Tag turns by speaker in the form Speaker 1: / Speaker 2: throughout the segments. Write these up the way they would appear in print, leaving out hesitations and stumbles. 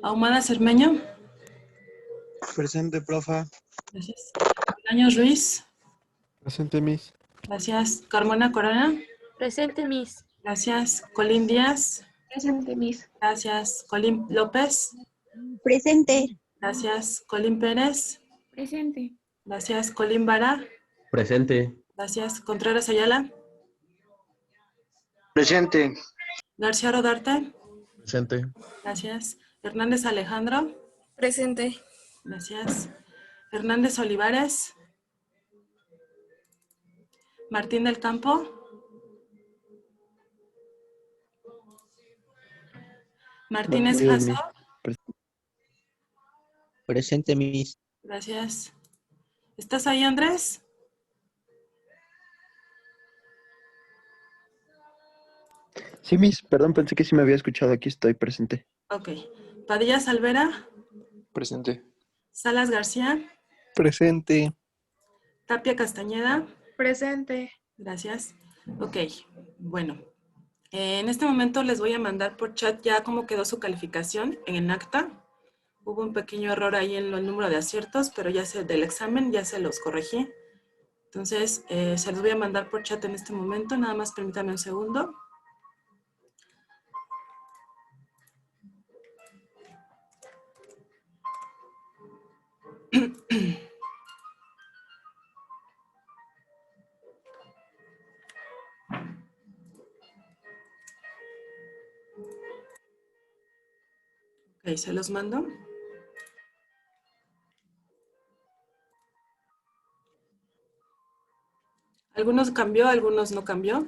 Speaker 1: Ahumada Cermeño.
Speaker 2: Presente, profa.
Speaker 1: Gracias. Años Ruiz.
Speaker 3: Presente, Miss.
Speaker 1: Gracias. Carmona Corona.
Speaker 4: Presente, Miss.
Speaker 1: Gracias. Colín Díaz.
Speaker 5: Presente, Miss.
Speaker 1: Gracias. Colín López.
Speaker 6: Presente.
Speaker 1: Gracias. Colín Pérez.
Speaker 5: Presente.
Speaker 1: Gracias. Colín Vara.
Speaker 7: Presente.
Speaker 1: Gracias. Contreras Ayala.
Speaker 2: Presente.
Speaker 1: García Rodarte.
Speaker 7: Presente.
Speaker 1: Gracias. Hernández Alejandro.
Speaker 4: Presente.
Speaker 1: Gracias. Hernández Olivares. Martín del Campo. Martínez Jasso.
Speaker 6: Presente, Miss.
Speaker 1: Gracias. ¿Estás ahí, Andrés?
Speaker 3: Sí, Miss, perdón, pensé que sí me había escuchado. Aquí estoy presente.
Speaker 1: Ok. Padilla Salvera.
Speaker 8: Presente.
Speaker 1: Salas García.
Speaker 8: Presente.
Speaker 1: Tapia Castañeda.
Speaker 5: Presente.
Speaker 1: Gracias. Ok. Bueno. En este momento les voy a mandar por chat ya cómo quedó su calificación en el acta. Hubo un pequeño error ahí en el número de aciertos, pero ya del examen ya se los corregí. Entonces, se los voy a mandar por chat en este momento. Nada más permítame un segundo. Ok, se los mando. Algunos cambió, algunos no cambió.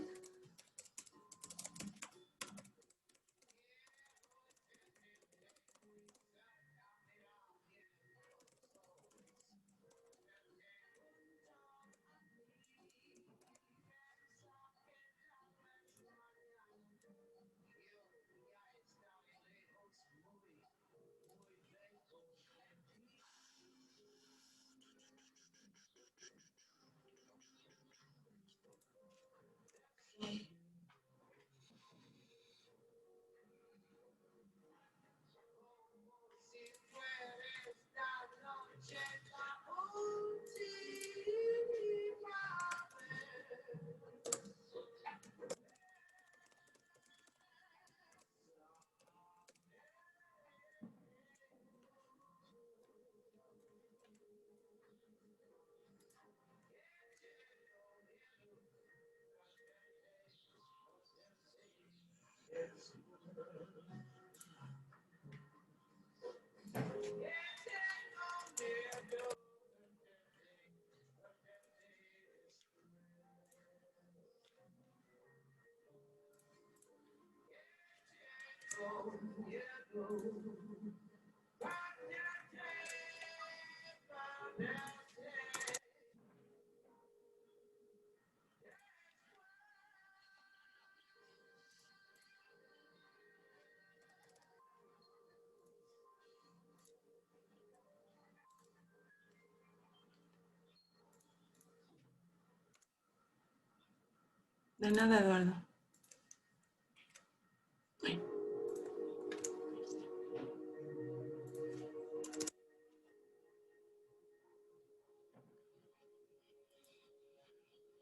Speaker 1: De nada, Eduardo.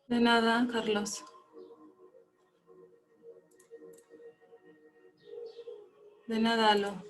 Speaker 1: De nada, Carlos. De nada, Alo.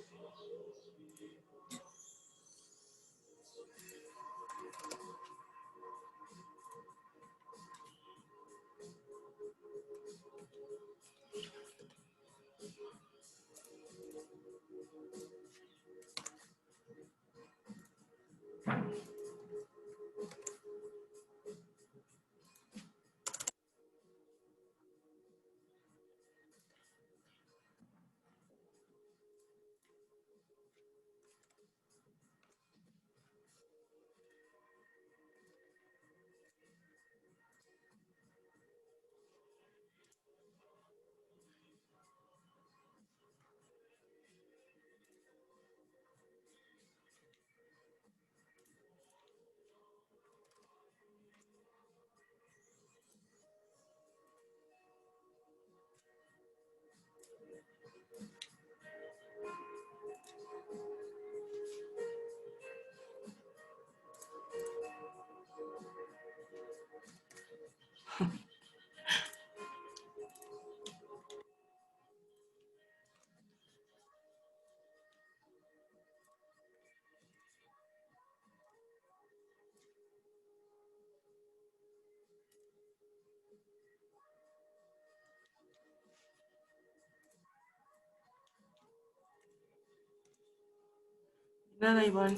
Speaker 1: Nada, Ivonne.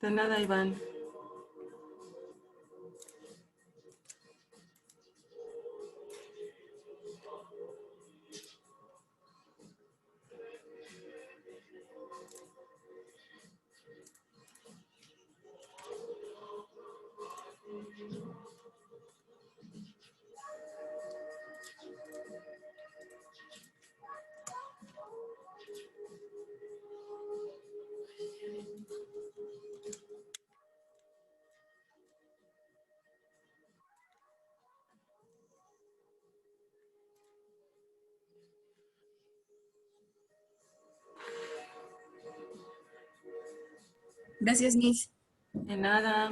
Speaker 1: De nada, Iván.
Speaker 4: Gracias, Miss.
Speaker 1: De nada.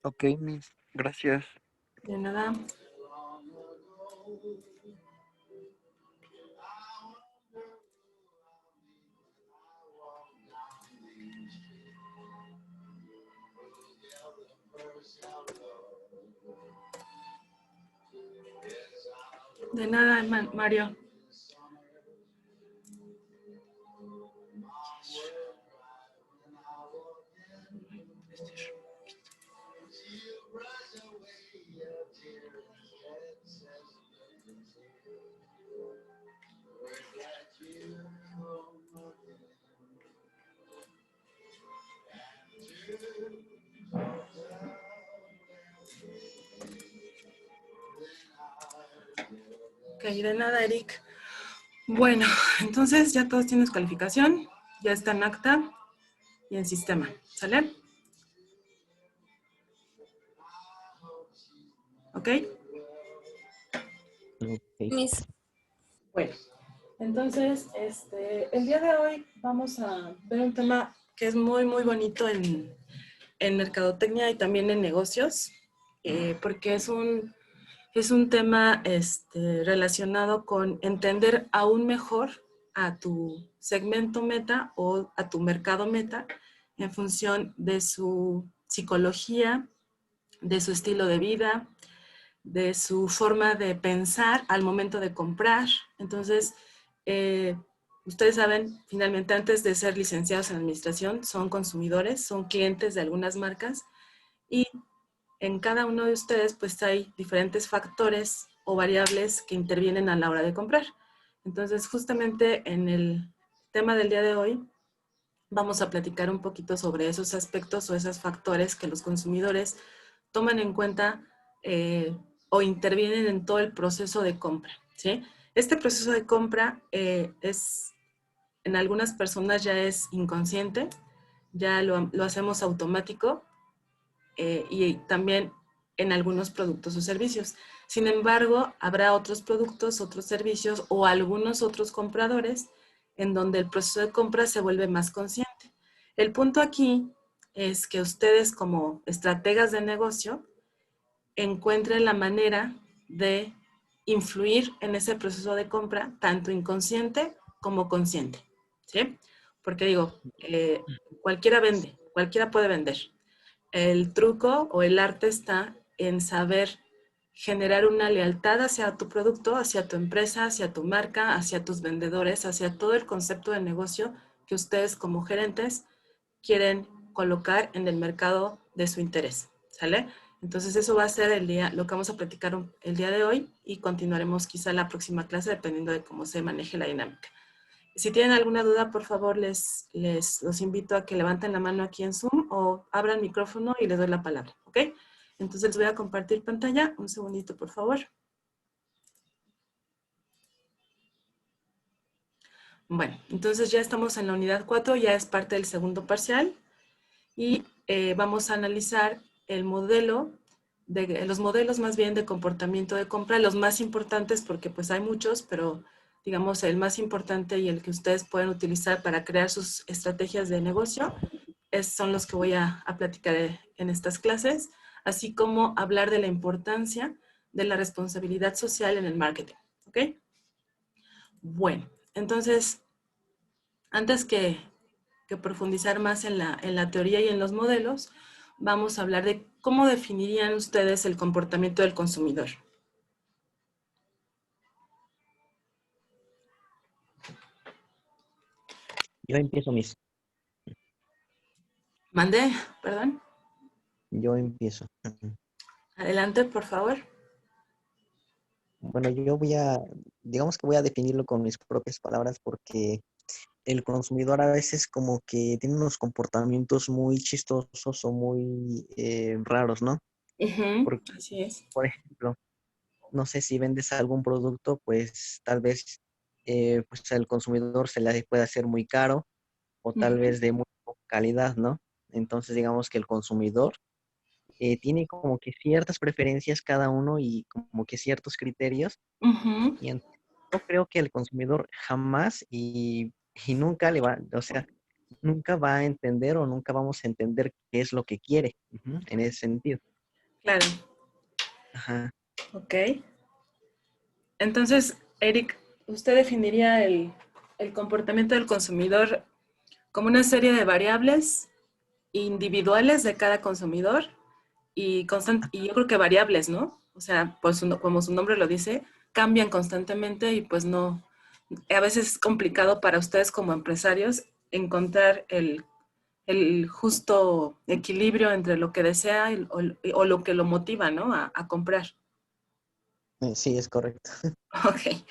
Speaker 3: Ok, Miss. Gracias.
Speaker 1: De nada. De nada, Mario. Ok, de nada, Eric. Bueno, entonces ya todos tienen su calificación. Ya está en acta y en sistema. ¿Sale? ¿Ok?
Speaker 6: Ok.
Speaker 4: Miss.
Speaker 1: Bueno, entonces, el día de hoy vamos a ver un tema que es muy, muy bonito en mercadotecnia y también en negocios, porque es un tema relacionado con entender aún mejor a tu segmento meta o a tu mercado meta en función de su psicología, de su estilo de vida, de su forma de pensar al momento de comprar. Entonces, ustedes saben, finalmente, antes de ser licenciados en administración, son consumidores, son clientes de algunas marcas y en cada uno de ustedes pues hay diferentes factores o variables que intervienen a la hora de comprar. Entonces, justamente en el tema del día de hoy, vamos a platicar un poquito sobre esos aspectos o esos factores que los consumidores toman en cuenta o intervienen en todo el proceso de compra, ¿sí? Este proceso de compra en algunas personas ya es inconsciente, ya lo hacemos automático, y también en algunos productos o servicios. Sin embargo, habrá otros productos, otros servicios o algunos otros compradores en donde el proceso de compra se vuelve más consciente. El punto aquí es que ustedes como estrategas de negocio encuentren la manera de influir en ese proceso de compra, tanto inconsciente como consciente, ¿sí? Porque digo, cualquiera vende, cualquiera puede vender. El truco o el arte está en saber generar una lealtad hacia tu producto, hacia tu empresa, hacia tu marca, hacia tus vendedores, hacia todo el concepto de negocio que ustedes como gerentes quieren colocar en el mercado de su interés, ¿sale? Entonces eso va a ser lo que vamos a platicar el día de hoy y continuaremos quizá la próxima clase dependiendo de cómo se maneje la dinámica. Si tienen alguna duda, por favor, los invito a que levanten la mano aquí en Zoom o abran el micrófono y les doy la palabra, ¿ok? Entonces les voy a compartir pantalla. Un segundito, por favor. Bueno, entonces ya estamos en la unidad 4, ya es parte del segundo parcial y vamos a analizar los modelos más bien de comportamiento de compra, los más importantes porque pues hay muchos, pero digamos el más importante y el que ustedes pueden utilizar para crear sus estrategias de negocio son los que voy a platicar en estas clases, así como hablar de la importancia de la responsabilidad social en el marketing, ¿ok? Bueno, entonces, antes que profundizar más en la teoría y en los modelos, vamos a hablar de cómo definirían ustedes el comportamiento del consumidor.
Speaker 6: Yo empiezo, Miss.
Speaker 1: Mandé, perdón.
Speaker 6: Yo empiezo.
Speaker 1: Adelante, por favor.
Speaker 6: Bueno, digamos que voy a definirlo con mis propias palabras porque el consumidor a veces como que tiene unos comportamientos muy chistosos o muy raros, ¿no? Porque,
Speaker 1: Así es.
Speaker 6: por ejemplo, no sé si vendes algún producto, pues tal vez pues al consumidor se le puede hacer muy caro o tal vez de muy poca calidad, ¿no? Entonces digamos que el consumidor tiene como que ciertas preferencias cada uno y como que ciertos criterios. Y yo creo que el consumidor jamás y nunca o sea, nunca va a entender o nunca vamos a entender qué es lo que quiere, en ese sentido.
Speaker 1: Claro.
Speaker 6: Ajá.
Speaker 1: Ok. Entonces, Eric, ¿usted definiría el comportamiento del consumidor como una serie de variables individuales de cada consumidor y yo creo que variables, ¿no? O sea, pues como su nombre lo dice, cambian constantemente y pues no, a veces es complicado para ustedes como empresarios encontrar el justo equilibrio entre lo que desea o lo que lo motiva, ¿no? A comprar.
Speaker 6: Sí, es correcto.
Speaker 1: Ok.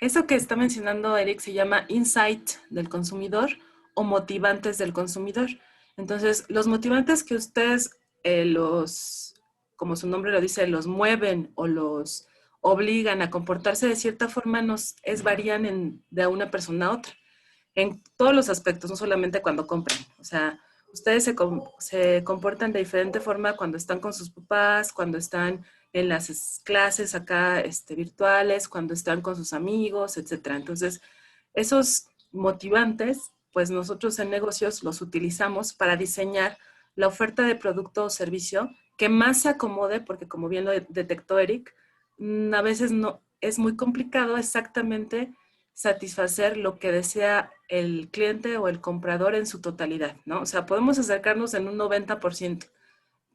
Speaker 1: Eso que está mencionando Eric se llama insight del consumidor o motivantes del consumidor. Entonces, los motivantes que ustedes como su nombre lo dice, los mueven o los obligan a comportarse de cierta forma, varían de una persona a otra. En todos los aspectos, no solamente cuando compran. O sea, ustedes se comportan de diferente forma cuando están con sus papás, cuando están en las clases acá virtuales, cuando están con sus amigos, etcétera. Entonces, esos motivantes, pues nosotros en negocios los utilizamos para diseñar la oferta de producto o servicio que más se acomode, porque como bien lo detectó Eric, a veces no es muy complicado exactamente satisfacer lo que desea el cliente o el comprador en su totalidad, ¿no? O sea, podemos acercarnos en un 90%,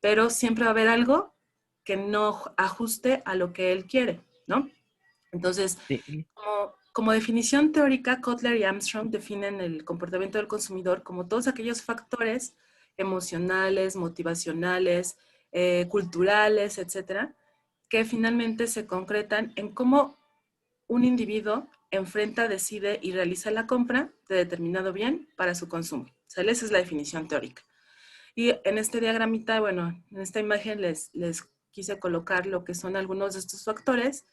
Speaker 1: pero siempre va a haber algo que no ajuste a lo que él quiere, ¿no? Entonces,
Speaker 6: Sí.
Speaker 1: como definición teórica, Kotler y Armstrong definen el comportamiento del consumidor como todos aquellos factores emocionales, motivacionales, culturales, etcétera, que finalmente se concretan en cómo un individuo enfrenta, decide y realiza la compra de determinado bien para su consumo. ¿Sale? Esa es la definición teórica. Y en este diagramita, bueno, en esta imagen les quise colocar lo que son algunos de estos factores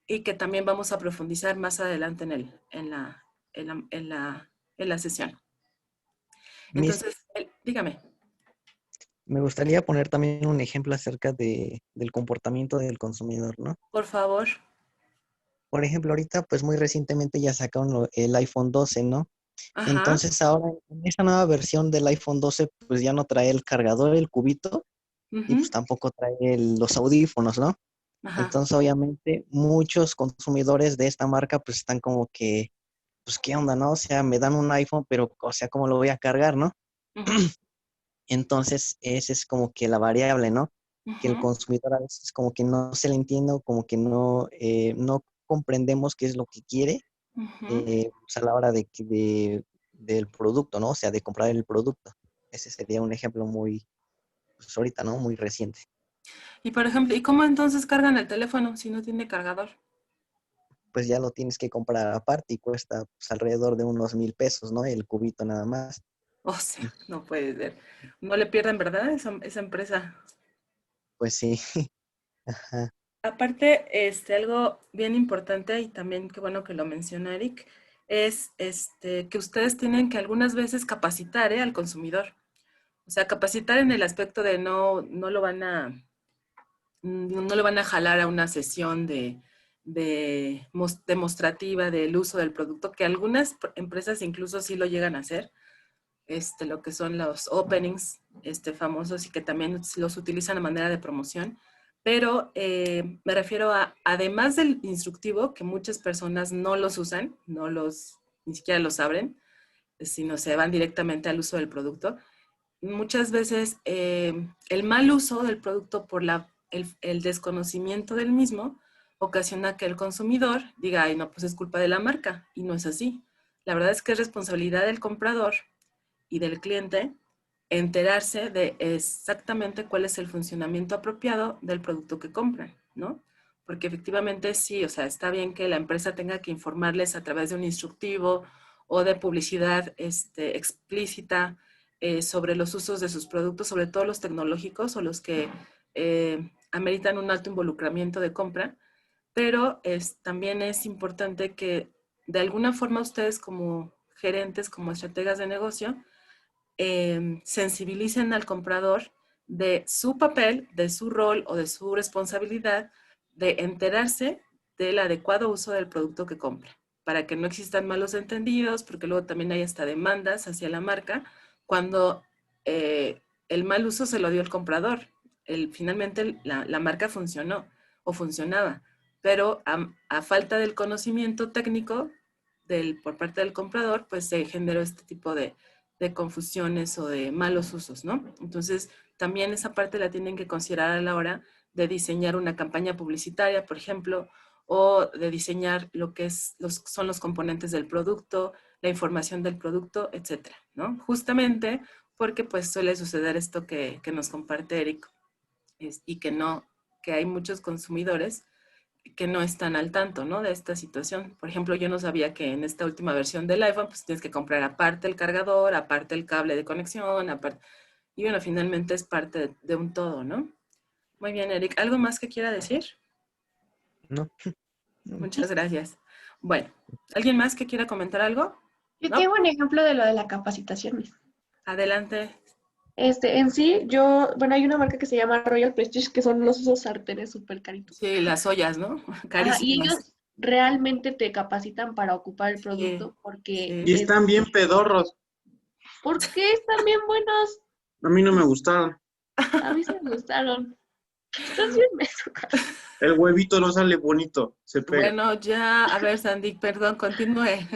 Speaker 1: y que también vamos a profundizar más adelante en la sesión.
Speaker 6: Miss,
Speaker 1: Entonces, dígame.
Speaker 6: me gustaría poner también un ejemplo acerca del comportamiento del consumidor, ¿no?
Speaker 1: Por favor.
Speaker 6: Por ejemplo, ahorita, pues muy recientemente ya sacaron el iPhone 12, ¿no?
Speaker 1: Ajá.
Speaker 6: Entonces ahora en esta nueva versión del iPhone 12, pues ya no trae el cargador, el cubito, y pues
Speaker 1: Ujú,
Speaker 6: tampoco trae los audífonos, ¿no?
Speaker 1: ajá.
Speaker 6: Entonces, obviamente, muchos consumidores de esta marca, pues están como que, pues, ¿qué onda, no? O sea, me dan un iPhone, pero, o sea, ¿cómo lo voy a cargar, no?
Speaker 1: Ujú,
Speaker 6: Entonces, esa es como que la variable, ¿no? Que el
Speaker 1: ujú,
Speaker 6: consumidor a veces como que no se le entiende o como que no comprendemos qué es lo que quiere
Speaker 1: ujú.
Speaker 6: pues, a la hora del producto, ¿no? O sea, de comprar el producto. Ese sería un ejemplo muy, pues ahorita, ¿no? Muy reciente.
Speaker 1: Y por ejemplo, ¿y cómo entonces cargan el teléfono si no tiene cargador?
Speaker 6: Pues ya lo tienes que comprar aparte y cuesta pues, alrededor de unos 1,000 pesos, ¿no? El cubito nada más.
Speaker 1: O sea, no puede ser. No le pierden, ¿verdad? Esa empresa.
Speaker 6: Pues sí, ajá.
Speaker 1: Aparte, algo bien importante y también qué bueno que lo menciona Eric, es que ustedes tienen que algunas veces capacitar, al consumidor. O sea, capacitar en el aspecto de no lo van a, no le van a jalar a una sesión demostrativa del uso del producto, que algunas empresas incluso sí lo llegan a hacer, lo que son los openings famosos y que también los utilizan a manera de promoción. Pero me refiero a, además del instructivo, que muchas personas no los usan, ni siquiera los abren, sino se van directamente al uso del producto. Muchas veces el mal uso del producto por el desconocimiento del mismo ocasiona que el consumidor diga, ay, no, pues es culpa de la marca, y no es así. La verdad es que es responsabilidad del comprador y del cliente enterarse de exactamente cuál es el funcionamiento apropiado del producto que compran, ¿no? Porque efectivamente sí, o sea, está bien que la empresa tenga que informarles a través de un instructivo o de publicidad explícita sobre los usos de sus productos, sobre todo los tecnológicos o los que ameritan un alto involucramiento de compra, pero también es importante que de alguna forma ustedes como gerentes, como estrategas de negocio, sensibilicen al comprador de su papel, de su rol o de su responsabilidad de enterarse del adecuado uso del producto que compra, para que no existan malos entendidos, porque luego también hay hasta demandas hacia la marca cuando el mal uso se lo dio el comprador. Finalmente la marca funcionó o funcionaba, pero a falta del conocimiento técnico por parte del comprador, pues se generó este tipo de confusiones o de malos usos, ¿no? Entonces, también esa parte la tienen que considerar a la hora de diseñar una campaña publicitaria, por ejemplo, o de diseñar lo que son los componentes del producto, la información del producto, etcétera, ¿no? Justamente porque pues suele suceder esto que nos comparte Eric y que hay muchos consumidores que no están al tanto, ¿no? De esta situación. Por ejemplo, yo no sabía que en esta última versión del iPhone, pues tienes que comprar aparte el cargador, aparte el cable de conexión, aparte. Y bueno, finalmente es parte de un todo, ¿no? Muy bien, Eric. ¿Algo más que quiera decir?
Speaker 6: ¿No? No.
Speaker 1: Muchas gracias. Bueno, ¿alguien más que quiera comentar algo?
Speaker 5: Yo
Speaker 1: ¿No?
Speaker 5: tengo un ejemplo de lo de la capacitación, Miss.
Speaker 1: Adelante.
Speaker 5: En sí, bueno, hay una marca que se llama Royal Prestige, que son esos sartenes súper caritos.
Speaker 1: Sí, las ollas, ¿no?
Speaker 5: Ajá, y
Speaker 1: Carísimas.
Speaker 5: ellos realmente te capacitan para ocupar el
Speaker 1: Sí,
Speaker 5: producto porque
Speaker 1: sí.
Speaker 8: Y están bien pedorros.
Speaker 5: ¿por qué están bien buenos?
Speaker 8: A mí no me gustaron.
Speaker 5: A mí sí me gustaron. Estás bien menso, Carlos.
Speaker 8: El huevito no sale bonito, se pega.
Speaker 1: Bueno, ya, a ver, Sandy, perdón, continúe.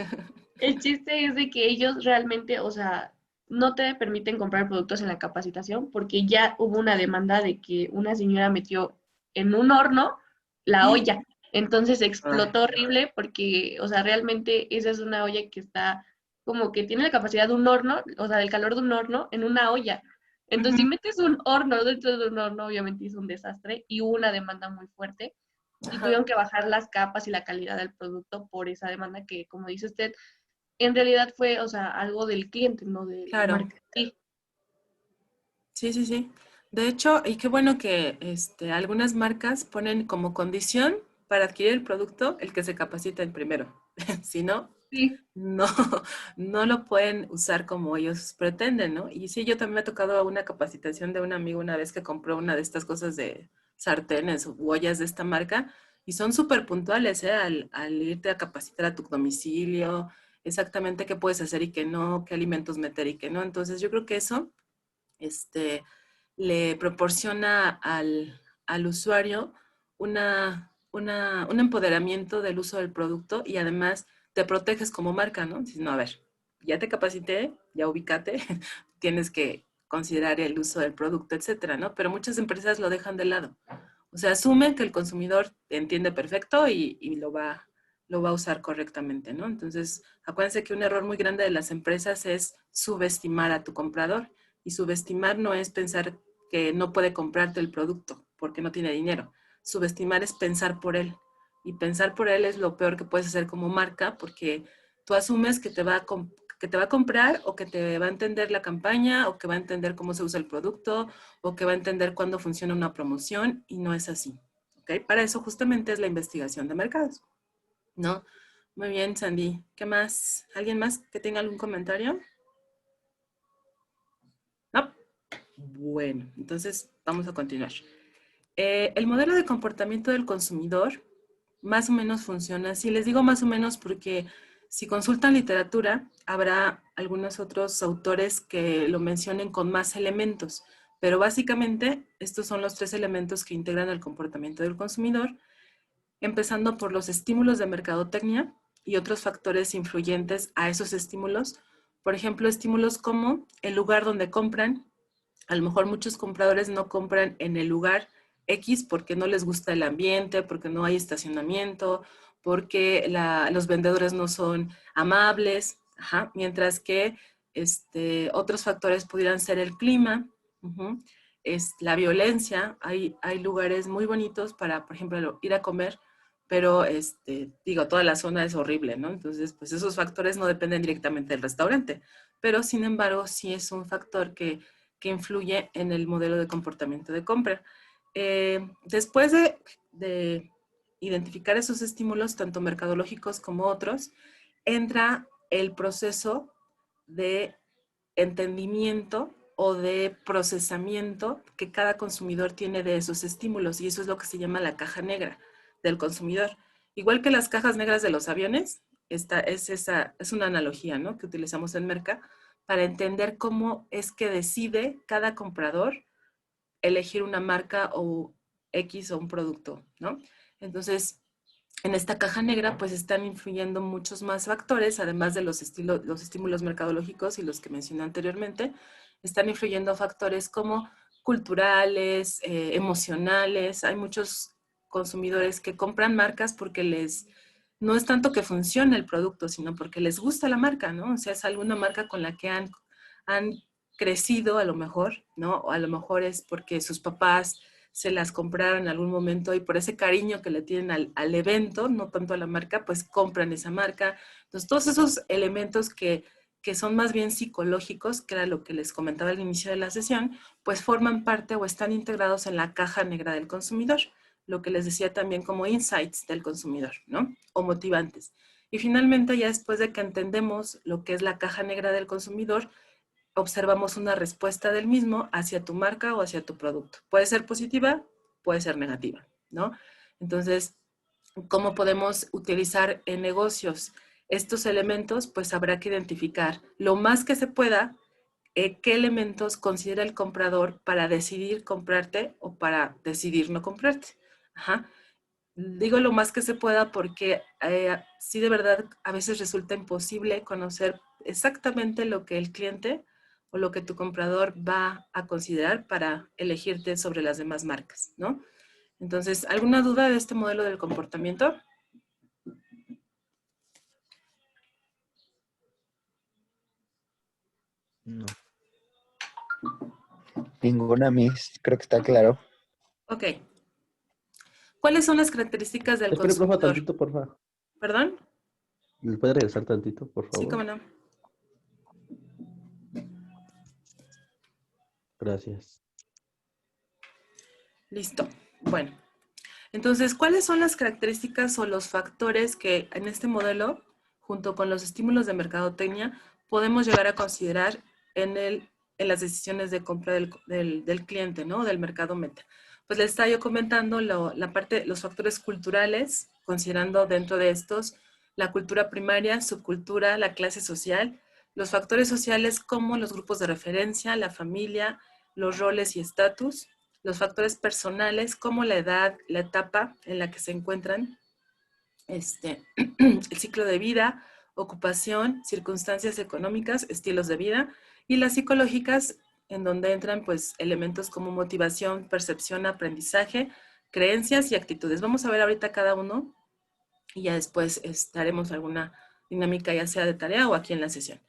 Speaker 5: El chiste es de que ellos realmente, o sea, no te permiten comprar productos en la capacitación porque ya hubo una demanda de que una señora metió en un horno la olla. Entonces
Speaker 8: Ay,
Speaker 5: explotó horrible porque, o sea, realmente esa es una olla que está como que tiene la capacidad de un horno, o sea, del calor de un horno en una olla. Entonces, si
Speaker 1: Ujú.
Speaker 5: metes un horno dentro de un horno, obviamente es un desastre y hubo una demanda muy fuerte y
Speaker 1: Ajá,
Speaker 5: tuvieron que bajar las capas y la calidad del producto por esa demanda que, como dice usted, en realidad fue, o sea, algo del cliente, no de la
Speaker 1: claro.
Speaker 5: marca. Sí,
Speaker 1: Sí, sí, sí. De hecho, y qué bueno que algunas marcas ponen como condición para adquirir el producto el que se capaciten primero. Si no,
Speaker 5: Sí.
Speaker 1: no, no lo pueden usar como ellos pretenden, ¿no? Y sí, yo también me ha tocado una capacitación de un amigo una vez que compró una de estas cosas de sartenes o ollas de esta marca y son súper puntuales, ¿eh? Al irte a capacitar a tu domicilio, exactamente qué puedes hacer y qué no, qué alimentos meter y qué no. Entonces yo creo que eso, este, le proporciona al usuario un empoderamiento del uso del producto y además te proteges como marca, ¿no? Dices, no, a ver, ya te capacité, ya ubícate, tienes que considerar el uso del producto, etcétera, ¿no? Pero muchas empresas lo dejan de lado. O sea, asumen que el consumidor entiende perfecto y lo va a usar correctamente, ¿no? Entonces, acuérdense que un error muy grande de las empresas es subestimar a tu comprador. Y subestimar no es pensar que no puede comprarte el producto porque no tiene dinero. Subestimar es pensar por él. Y pensar por él es lo peor que puedes hacer como marca porque tú asumes que te va a comprar o que te va a entender la campaña o que va a entender cómo se usa el producto o que va a entender cuándo funciona una promoción y no es así. ¿Okay? Para eso justamente es la investigación de mercados, ¿no? Muy bien, Sandy. ¿Qué más? ¿Alguien más que tenga algún comentario? No. Bueno, entonces vamos a continuar. El modelo de comportamiento del consumidor más o menos funciona así. Les digo más o menos porque si consultan literatura, habrá algunos otros autores que lo mencionen con más elementos, pero básicamente estos son los 3 elementos que integran el comportamiento del consumidor, empezando por los estímulos de mercadotecnia y otros factores influyentes a esos estímulos. Por ejemplo, estímulos como el lugar donde compran. A lo mejor muchos compradores no compran en el lugar X porque no les gusta el ambiente, porque no hay estacionamiento, porque los vendedores no son amables, ajá, mientras que otros factores pudieran ser el clima, es la violencia. Hay lugares muy bonitos para, por ejemplo, ir a comer, pero digo, toda la zona es horrible, ¿no? Entonces, pues esos factores no dependen directamente del restaurante, pero sin embargo, sí es un factor que influye en el modelo de comportamiento de compra. Después de identificar esos estímulos, tanto mercadológicos como otros, entra el proceso de entendimiento o de procesamiento que cada consumidor tiene de esos estímulos, y eso es lo que se llama la caja negra del consumidor. Igual que las cajas negras de los aviones, es una analogía, ¿no?, que utilizamos en Merca para entender cómo es que decide cada comprador elegir una marca o X o un producto, ¿no? Entonces, en esta caja negra pues están influyendo muchos más factores, además de los estímulos mercadológicos y los que mencioné anteriormente, están influyendo factores como culturales, emocionales. Hay muchos consumidores que compran marcas porque no es tanto que funcione el producto, sino porque les gusta la marca, ¿no? O sea, es alguna marca con la que han crecido a lo mejor, ¿no? O a lo mejor es porque sus papás se las compraron en algún momento y por ese cariño que le tienen al evento, no tanto a la marca, pues compran esa marca. Entonces, todos esos elementos que son más bien psicológicos, que era lo que les comentaba al inicio de la sesión, pues forman parte o están integrados en la caja negra del consumidor, lo que les decía también como insights del consumidor, ¿no? O motivantes. Y finalmente, ya después de que entendemos lo que es la caja negra del consumidor, observamos una respuesta del mismo hacia tu marca o hacia tu producto. Puede ser positiva, puede ser negativa, ¿no? Entonces, ¿cómo podemos utilizar en negocios estos elementos? Pues habrá que identificar lo más que se pueda qué elementos considera el comprador para decidir comprarte o para decidir no comprarte. Ajá. Digo lo más que se pueda porque sí, de verdad a veces resulta imposible conocer exactamente lo que el cliente o lo que tu comprador va a considerar para elegirte sobre las demás marcas, ¿no? Entonces, ¿alguna duda de este modelo del comportamiento?
Speaker 6: No.
Speaker 3: Ninguna, Miss. Creo que está claro.
Speaker 1: Ok. ¿Cuáles son las características del
Speaker 7: Espere, porfa,
Speaker 1: consumidor?
Speaker 7: tantito, porfa.
Speaker 1: ¿Perdón?
Speaker 7: ¿Le puede regresar tantito, por
Speaker 1: Sí,
Speaker 7: favor?
Speaker 1: cómo no.
Speaker 7: Gracias.
Speaker 1: Listo. Bueno, entonces, ¿cuáles son las características o los factores que en este modelo, junto con los estímulos de mercadotecnia, podemos llegar a considerar en las decisiones de compra del cliente, ¿no? Del mercado meta? Pues les estaba yo comentando los factores culturales, considerando dentro de estos la cultura primaria, subcultura, la clase social, los factores sociales como los grupos de referencia, la familia, los roles y estatus, los factores personales como la edad, la etapa en la que se encuentran, el ciclo de vida, ocupación, circunstancias económicas, estilos de vida, y las psicológicas, en donde entran pues elementos como motivación, percepción, aprendizaje, creencias y actitudes. Vamos a ver ahorita cada uno y ya después haremos alguna dinámica, ya sea de tarea o aquí en la sesión.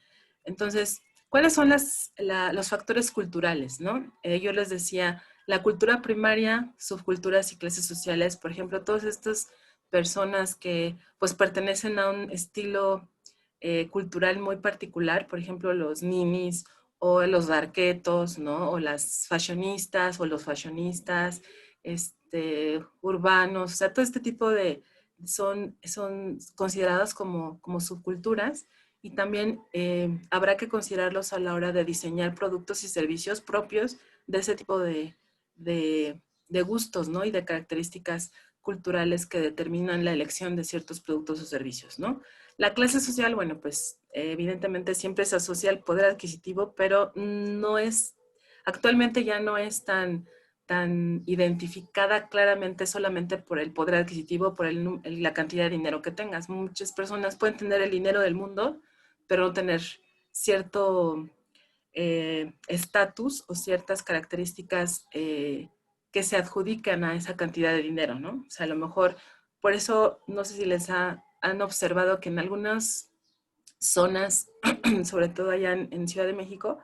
Speaker 1: Entonces, ¿cuáles son los factores culturales, no? Yo les decía, la cultura primaria, subculturas y clases sociales, por ejemplo, todas estas personas que pues pertenecen a un estilo cultural muy particular, por ejemplo, los ninis o los darketos, ¿no? O las fashionistas o los fashionistas, urbanos, o sea, todo este tipo de, son consideradas como subculturas, y también habrá que considerarlos a la hora de diseñar productos y servicios propios de ese tipo de gustos, ¿no? Y de características culturales que determinan la elección de ciertos productos o servicios, ¿no? La clase social, bueno, pues evidentemente siempre se asocia al poder adquisitivo, pero actualmente ya no es tan identificada claramente solamente por el poder adquisitivo, por la cantidad de dinero que tengas. Muchas personas pueden tener el dinero del mundo, pero no tener cierto estatus o ciertas características que se adjudican a esa cantidad de dinero, ¿no? O sea, a lo mejor, por eso, no sé si han observado que en algunas zonas, sobre todo allá en Ciudad de México,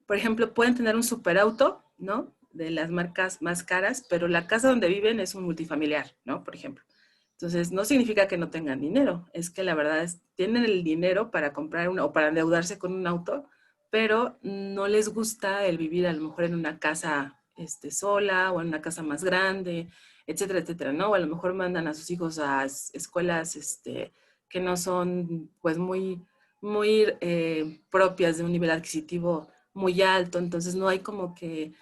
Speaker 1: por ejemplo, pueden tener un superauto, ¿no? De las marcas más caras, pero la casa donde viven es un multifamiliar, ¿no? Por ejemplo. Entonces, no significa que no tengan dinero, es que la verdad es, tienen el dinero para comprar o para endeudarse con un auto, pero no les gusta el vivir a lo mejor en una casa sola o en una casa más grande, etcétera, etcétera, ¿no? O a lo mejor mandan a sus hijos a escuelas que no son pues muy propias de un nivel adquisitivo muy alto, entonces no hay como que,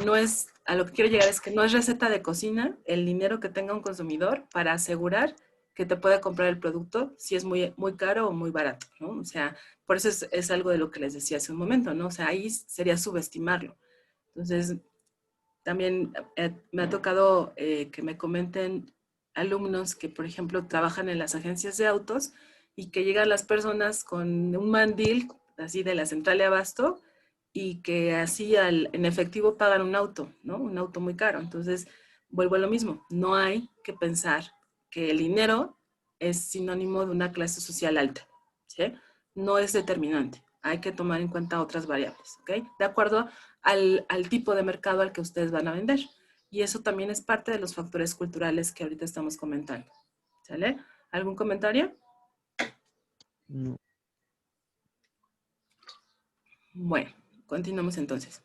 Speaker 1: no es, a lo que quiero llegar es que no es receta de cocina el dinero que tenga un consumidor para asegurar que te pueda comprar el producto si es muy, muy caro o muy barato, ¿no? O sea, por eso es algo de lo que les decía hace un momento, ¿no? O sea, ahí sería subestimarlo. Entonces, también me ha tocado que me comenten alumnos que, por ejemplo, trabajan en las agencias de autos y que llegan las personas con un mandil así de la central de abasto y que así en efectivo pagan un auto, ¿no? Un auto muy caro. Entonces, vuelvo a lo mismo. No hay que pensar que el dinero es sinónimo de una clase social alta, ¿sí? No es determinante. Hay que tomar en cuenta otras variables, ¿ok? De acuerdo al tipo de mercado al que ustedes van a vender. Y eso también es parte de los factores culturales que ahorita estamos comentando. ¿Sale? ¿Algún comentario?
Speaker 6: No.
Speaker 1: Bueno, continuamos entonces.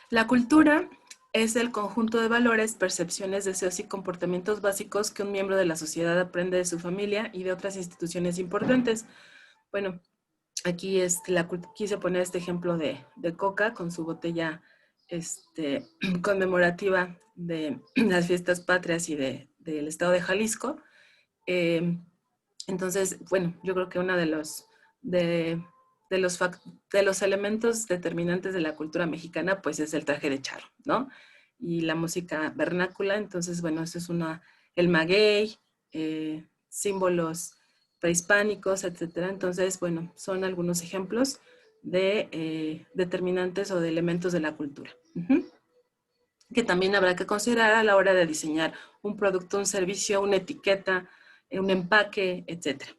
Speaker 1: La cultura es el conjunto de valores, percepciones, deseos y comportamientos básicos que un miembro de la sociedad aprende de su familia y de otras instituciones importantes. Bueno, aquí quise poner este ejemplo de Coca con su botella conmemorativa de las fiestas patrias y del estado de Jalisco. Entonces, bueno, yo creo que uno de los elementos determinantes de la cultura mexicana, pues es el traje de charro, ¿no? Y la música vernácula. Entonces, bueno, eso es el maguey, símbolos prehispánicos, etcétera. Entonces, bueno, son algunos ejemplos de determinantes o de elementos de la cultura. Que también habrá que considerar a la hora de diseñar un producto, un servicio, una etiqueta, un empaque, etcétera.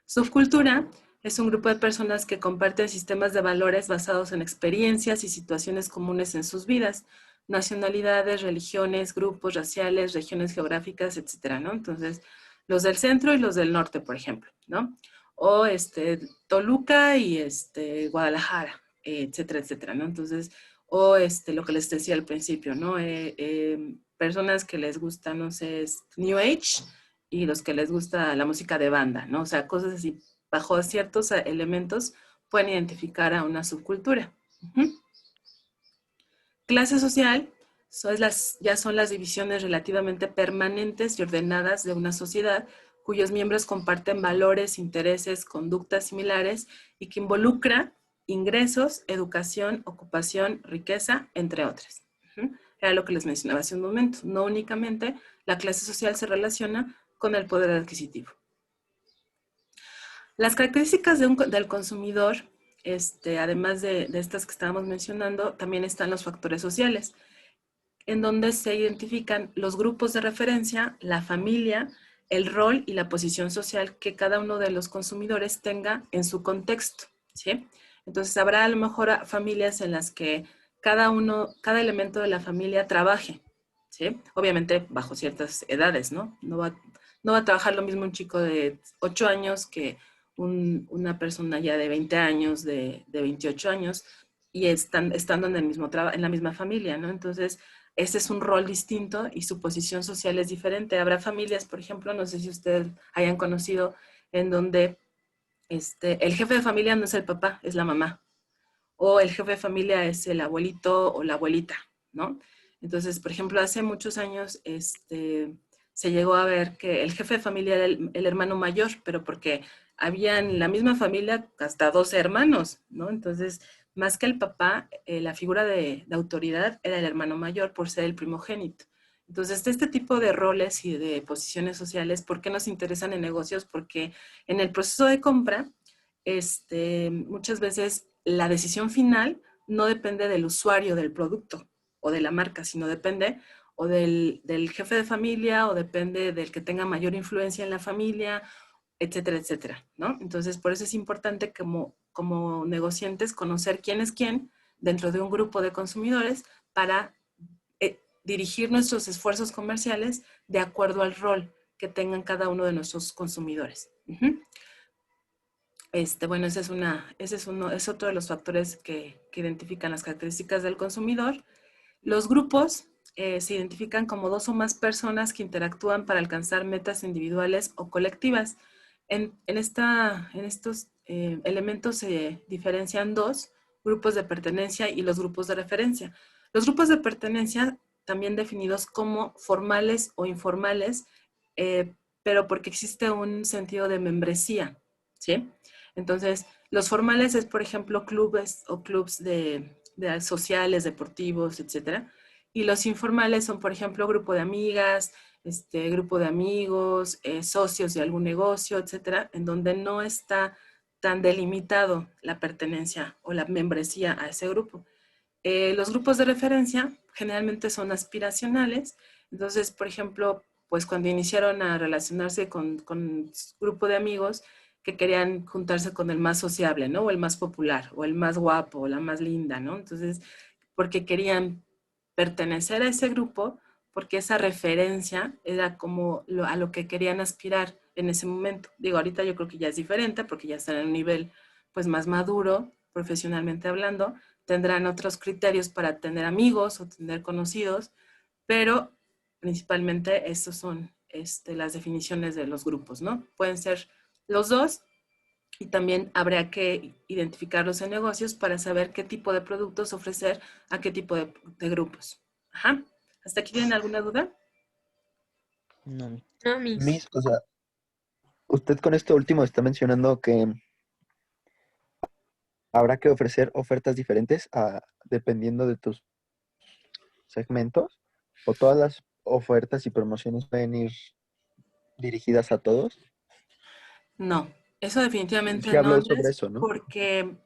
Speaker 1: Subcultura es un grupo de personas que comparten sistemas de valores basados en experiencias y situaciones comunes en sus vidas, nacionalidades, religiones, grupos raciales, regiones geográficas, etcétera, ¿no? Entonces, los del centro y los del norte, por ejemplo, ¿no? O Toluca y Guadalajara, etcétera, etcétera, ¿no? Entonces, O lo que les decía al principio, ¿no? Personas que les gusta, no sé, New Age y los que les gusta la música de banda, ¿no? O sea, cosas así, bajo ciertos elementos pueden identificar a una subcultura. Uh-huh. Clase social ya son las divisiones relativamente permanentes y ordenadas de una sociedad cuyos miembros comparten valores, intereses, conductas similares y que involucra ingresos, educación, ocupación, riqueza, entre otras. Era lo que les mencionaba hace un momento. No únicamente la clase social se relaciona con el poder adquisitivo. Las características del consumidor, además de estas que estábamos mencionando, también están los factores sociales, en donde se identifican los grupos de referencia, la familia, el rol y la posición social que cada uno de los consumidores tenga en su contexto, ¿sí? Entonces habrá a lo mejor familias en las que cada elemento de la familia trabaje, ¿sí? Obviamente bajo ciertas edades, ¿no? No va a trabajar lo mismo un chico de 8 años que una persona ya de 20 años, de 28 años, y estando en la misma familia, ¿no? Entonces, ese es un rol distinto y su posición social es diferente. Habrá familias, por ejemplo, no sé si ustedes hayan conocido, en donde el jefe de familia no es el papá, es la mamá. O el jefe de familia es el abuelito o la abuelita, ¿no? Entonces, por ejemplo, hace muchos años se llegó a ver que el jefe de familia era el hermano mayor, pero porque había en la misma familia hasta 12 hermanos, ¿no? Entonces, más que el papá, la figura de autoridad era el hermano mayor por ser el primogénito. Entonces, este tipo de roles y de posiciones sociales, ¿por qué nos interesan en negocios? Porque en el proceso de compra, muchas veces la decisión final no depende del usuario del producto o de la marca, sino depende o del jefe de familia o depende del que tenga mayor influencia en la familia, etcétera, etcétera, ¿no? Entonces, por eso es importante como negociantes conocer quién es quién dentro de un grupo de consumidores para dirigir nuestros esfuerzos comerciales de acuerdo al rol que tengan cada uno de nuestros consumidores. Uh-huh. Bueno, es otro de los factores que identifican las características del consumidor. Los grupos se identifican como 2 o más personas que interactúan para alcanzar metas individuales o colectivas. En estos elementos se diferencian 2 grupos de pertenencia y los grupos de referencia. Los grupos de pertenencia, también definidos como formales o informales, pero porque existe un sentido de membresía, ¿sí? Entonces, los formales es, por ejemplo, clubes o clubs de sociales, deportivos, etcétera. Y los informales son, por ejemplo, grupo de amigas, grupo de amigos, socios de algún negocio, etcétera, en donde no está tan delimitado la pertenencia o la membresía a ese grupo. Los grupos de referencia generalmente son aspiracionales. Entonces, por ejemplo, pues cuando iniciaron a relacionarse con grupo de amigos que querían juntarse con el más sociable, ¿no? O el más popular, o el más guapo, o la más linda, ¿no? Entonces, porque querían pertenecer a ese grupo, porque esa referencia era como a lo que querían aspirar en ese momento. Digo, ahorita yo creo que ya es diferente, porque ya están en un nivel pues más maduro, profesionalmente hablando, tendrán otros criterios para tener amigos o tener conocidos, pero principalmente estos son las definiciones de los grupos, ¿no? Pueden ser los dos y también habría que identificarlos en negocios para saber qué tipo de productos ofrecer a qué tipo de grupos. Ajá. ¿Hasta aquí tienen alguna duda?
Speaker 6: No.
Speaker 4: No, Miss.
Speaker 3: O sea, usted con esto último está mencionando que habrá que ofrecer ofertas diferentes dependiendo de tus segmentos, o todas las ofertas y promociones pueden ir dirigidas a todos.
Speaker 1: No, eso definitivamente
Speaker 3: Sí
Speaker 1: no,
Speaker 3: habló sobre
Speaker 1: Andrés,
Speaker 3: eso, ¿no?
Speaker 1: porque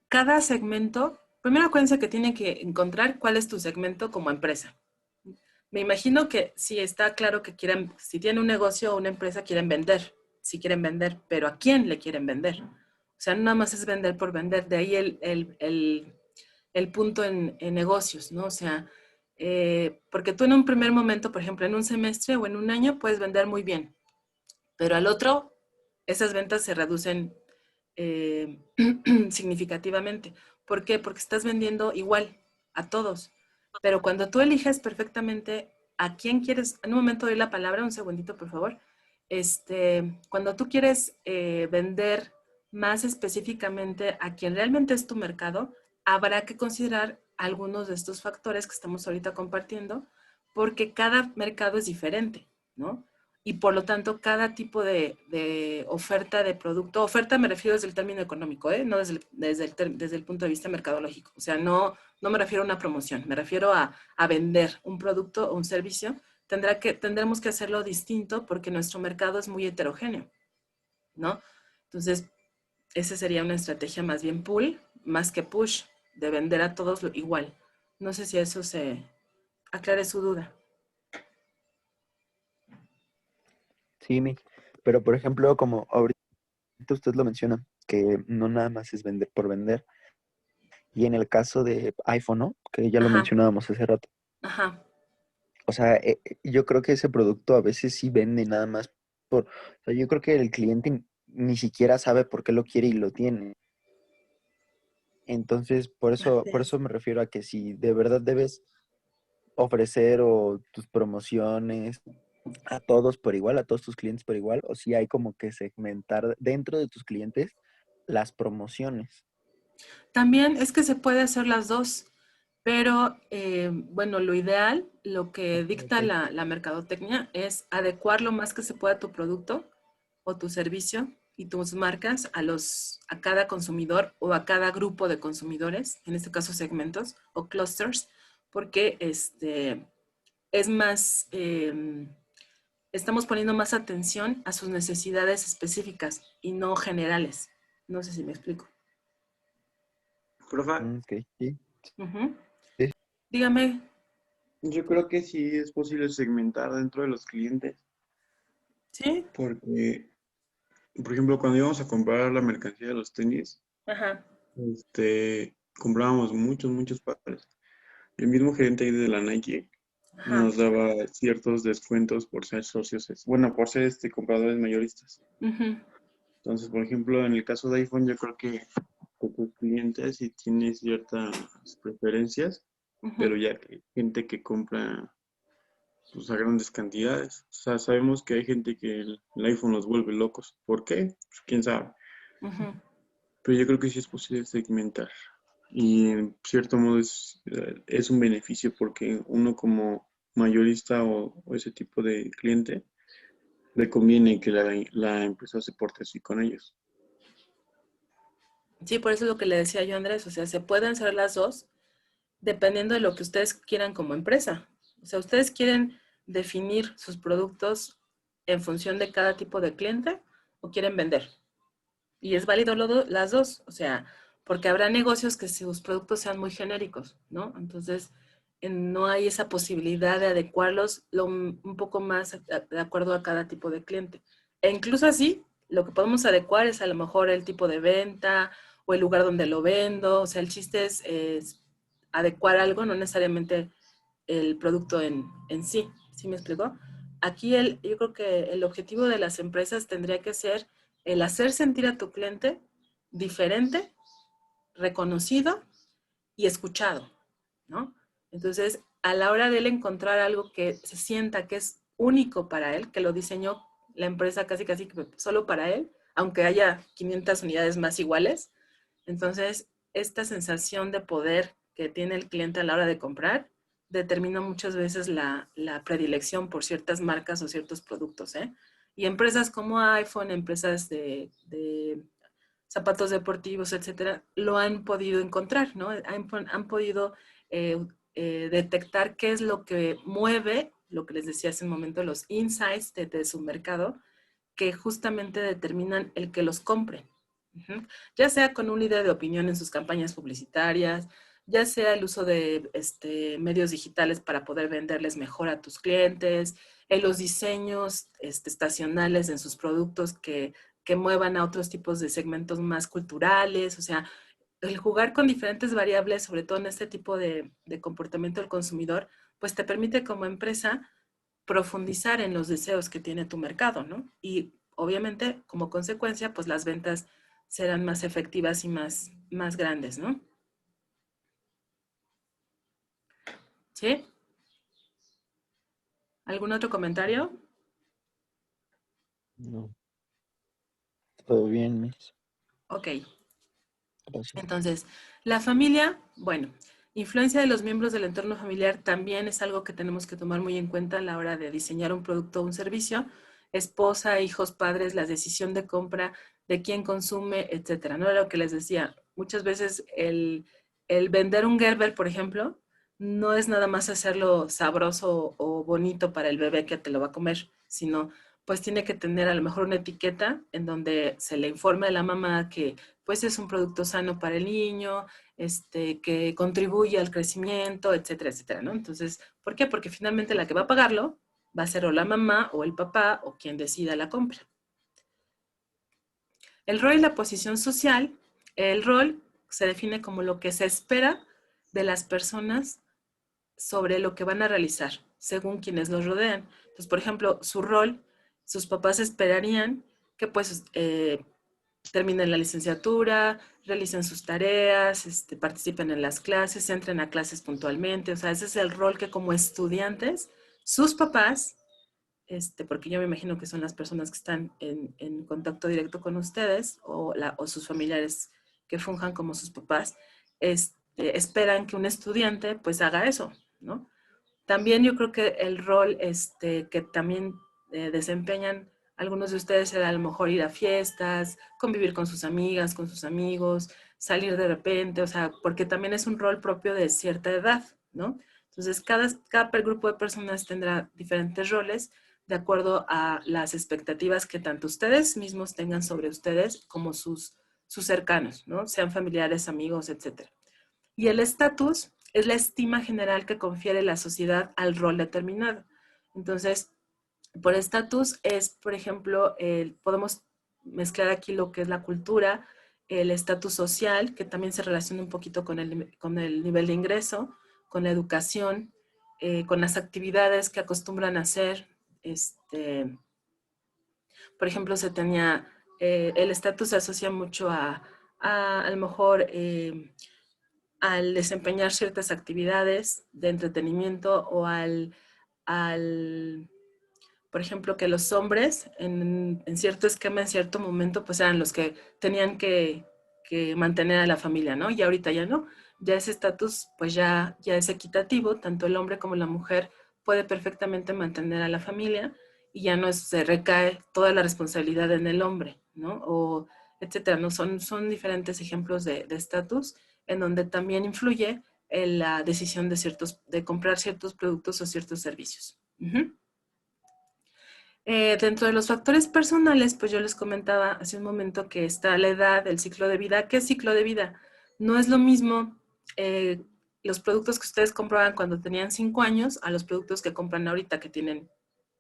Speaker 1: cada segmento, primero acuérdense que tienen que encontrar cuál es tu segmento como empresa. Me imagino que sí está claro que si tienen un negocio o una empresa, quieren vender, sí quieren vender, pero ¿a quién le quieren vender? O sea, no nada más es vender por vender, de ahí el punto en negocios, ¿no? O sea, porque tú en un primer momento, por ejemplo, en un semestre o en un año puedes vender muy bien, pero al otro, esas ventas se reducen significativamente. ¿Por qué? Porque estás vendiendo igual, a todos. Pero cuando tú eliges perfectamente a quién quieres, en un momento doy la palabra, un segundito por favor. Cuando tú quieres vender más específicamente a quien realmente es tu mercado, habrá que considerar algunos de estos factores que estamos ahorita compartiendo, porque cada mercado es diferente, ¿no? Y por lo tanto, cada tipo de oferta de producto, oferta me refiero desde el término económico, no desde el punto de vista mercadológico. O sea, no me refiero a una promoción, me refiero a vender un producto o un servicio. Tendremos que hacerlo distinto porque nuestro mercado es muy heterogéneo, ¿no? Entonces, esa sería una estrategia más bien pull, más que push, de vender a todos igual. No sé si eso se aclare su duda.
Speaker 3: Sí, pero por ejemplo, como ahorita usted lo menciona, que no nada más es vender por vender. Y en el caso de iPhone, ¿no? Que ya lo
Speaker 1: Ajá,
Speaker 3: mencionábamos hace rato.
Speaker 1: ajá.
Speaker 3: O sea, yo creo que ese producto a veces sí vende nada más por... O sea, yo creo que el cliente ni siquiera sabe por qué lo quiere y lo tiene. Entonces, por eso me refiero a que si de verdad debes ofrecer o tus promociones a todos por igual, a todos tus clientes por igual, o si hay como que segmentar dentro de tus clientes las promociones.
Speaker 1: También es que se puede hacer las dos, pero bueno, lo ideal, lo que dicta
Speaker 3: Ok.
Speaker 1: la mercadotecnia es adecuar lo más que se pueda tu producto o tu servicio y tus marcas a cada consumidor o a cada grupo de consumidores, en este caso segmentos o clusters, porque es más, estamos poniendo más atención a sus necesidades específicas y no generales. No sé si me explico.
Speaker 8: Profe,
Speaker 3: Ok, sí.
Speaker 1: Ujú.
Speaker 3: Sí.
Speaker 1: Dígame.
Speaker 8: yo creo que sí es posible segmentar dentro de los clientes,
Speaker 1: ¿Sí?
Speaker 8: porque, por ejemplo, cuando íbamos a comprar la mercancía de los tenis,
Speaker 1: Ajá.
Speaker 8: comprábamos muchos pares. El mismo gerente ahí de la Nike
Speaker 1: Ajá.
Speaker 8: nos daba ciertos descuentos por ser socios, bueno, por ser compradores mayoristas.
Speaker 1: Ujú.
Speaker 8: Entonces, por ejemplo, en el caso de iPhone, yo creo que tus clientes sí tienen ciertas preferencias, pero
Speaker 1: Ujú.
Speaker 8: ya que hay gente que compra pues, a grandes cantidades. O sea, sabemos que hay gente que el iPhone los vuelve locos. ¿Por qué? Pues quién sabe.
Speaker 1: Ujú.
Speaker 8: Pero yo creo que sí es posible segmentar. Y en cierto modo es un beneficio porque uno como mayorista o ese tipo de cliente le conviene que la empresa se porte así con ellos.
Speaker 1: Sí, por eso es lo que le decía yo a Andrés, o sea, se pueden hacer las dos dependiendo de lo que ustedes quieran como empresa. O sea, ustedes quieren definir sus productos en función de cada tipo de cliente o quieren vender. Y es válido las dos, o sea, porque habrá negocios que sus productos sean muy genéricos, ¿no? Entonces, no hay esa posibilidad de adecuarlos un poco más de acuerdo a cada tipo de cliente. E incluso así, lo que podemos adecuar es a lo mejor el tipo de venta o el lugar donde lo vendo. O sea, el chiste es adecuar algo, no necesariamente el producto en sí. ¿Sí me explicó? Aquí yo creo que el objetivo de las empresas tendría que ser el hacer sentir a tu cliente diferente, reconocido y escuchado, ¿no? Entonces, a la hora de él encontrar algo que se sienta que es único para él, que lo diseñó la empresa casi que solo para él, aunque haya 500 unidades más iguales, entonces esta sensación de poder que tiene el cliente a la hora de comprar determina muchas veces la predilección por ciertas marcas o ciertos productos, ¿eh? Y empresas como iPhone, empresas de zapatos deportivos, etcétera, lo han podido encontrar, ¿no? Han podido eh, detectar qué es lo que mueve, lo que les decía hace un momento, los insights de su mercado, que justamente determinan el que los compre. Uh-huh. Ya sea con un líder de opinión en sus campañas publicitarias, ya sea el uso de medios digitales para poder venderles mejor a tus clientes, en los diseños estacionales en sus productos que muevan a otros tipos de segmentos más culturales. O sea, el jugar con diferentes variables, sobre todo en este tipo de comportamiento del consumidor, pues te permite como empresa profundizar en los deseos que tiene tu mercado, ¿no? Y obviamente, como consecuencia, pues las ventas serán más efectivas y más grandes, ¿no? ¿Sí? ¿Algún otro comentario?
Speaker 6: No.
Speaker 3: Todo bien, Miss.
Speaker 1: Ok.
Speaker 3: Gracias.
Speaker 1: Entonces, la familia, bueno, influencia de los miembros del entorno familiar también es algo que tenemos que tomar muy en cuenta a la hora de diseñar un producto o un servicio. Esposa, hijos, padres, la decisión de compra, de quién consume, etcétera. No era lo que les decía. Muchas veces el vender un Gerber, por ejemplo, no es nada más hacerlo sabroso o bonito para el bebé que te lo va a comer, sino pues tiene que tener a lo mejor una etiqueta en donde se le informe a la mamá que pues es un producto sano para el niño, que contribuye al crecimiento, etcétera, etcétera, ¿no? Entonces, ¿por qué? Porque finalmente la que va a pagarlo va a ser o la mamá o el papá o quien decida la compra. El rol y la posición social. El rol se define como lo que se espera de las personas sobre lo que van a realizar, según quienes los rodean. Entonces, por ejemplo, su rol, sus papás esperarían que pues terminen la licenciatura, realicen sus tareas, participen en las clases, entren a clases puntualmente. O sea, ese es el rol que como estudiantes, sus papás, porque yo me imagino que son las personas que están en contacto directo con ustedes o sus familiares que funjan como sus papás, esperan que un estudiante pues haga eso, ¿no? También yo creo que el rol que también desempeñan algunos de ustedes era a lo mejor ir a fiestas, convivir con sus amigas, con sus amigos, salir de repente, o sea, porque también es un rol propio de cierta edad, ¿no? Entonces, cada grupo de personas tendrá diferentes roles de acuerdo a las expectativas que tanto ustedes mismos tengan sobre ustedes como sus cercanos, ¿no? Sean familiares, amigos, etcétera. Y el estatus es la estima general que confiere la sociedad al rol determinado. Entonces, por estatus es, por ejemplo, podemos mezclar aquí lo que es la cultura, el estatus social, que también se relaciona un poquito con el nivel de ingreso, con la educación, con las actividades que acostumbran a hacer. Por ejemplo, el estatus se asocia mucho a lo mejor al desempeñar ciertas actividades de entretenimiento o por ejemplo, que los hombres en cierto esquema, en cierto momento, pues eran los que tenían que mantener a la familia, ¿no? Y ahorita ya no, ya ese estatus pues ya es equitativo, tanto el hombre como la mujer puede perfectamente mantener a la familia y ya no se recae toda la responsabilidad en el hombre, ¿no? O etcétera, ¿no? Son diferentes ejemplos de estatus en donde también influye en la decisión de comprar ciertos productos o ciertos servicios. Dentro de los factores personales, pues yo les comentaba hace un momento que está la edad, el ciclo de vida. ¿Qué ciclo de vida? No es lo mismo los productos que ustedes compraban cuando tenían 5 años a los productos que compran ahorita que tienen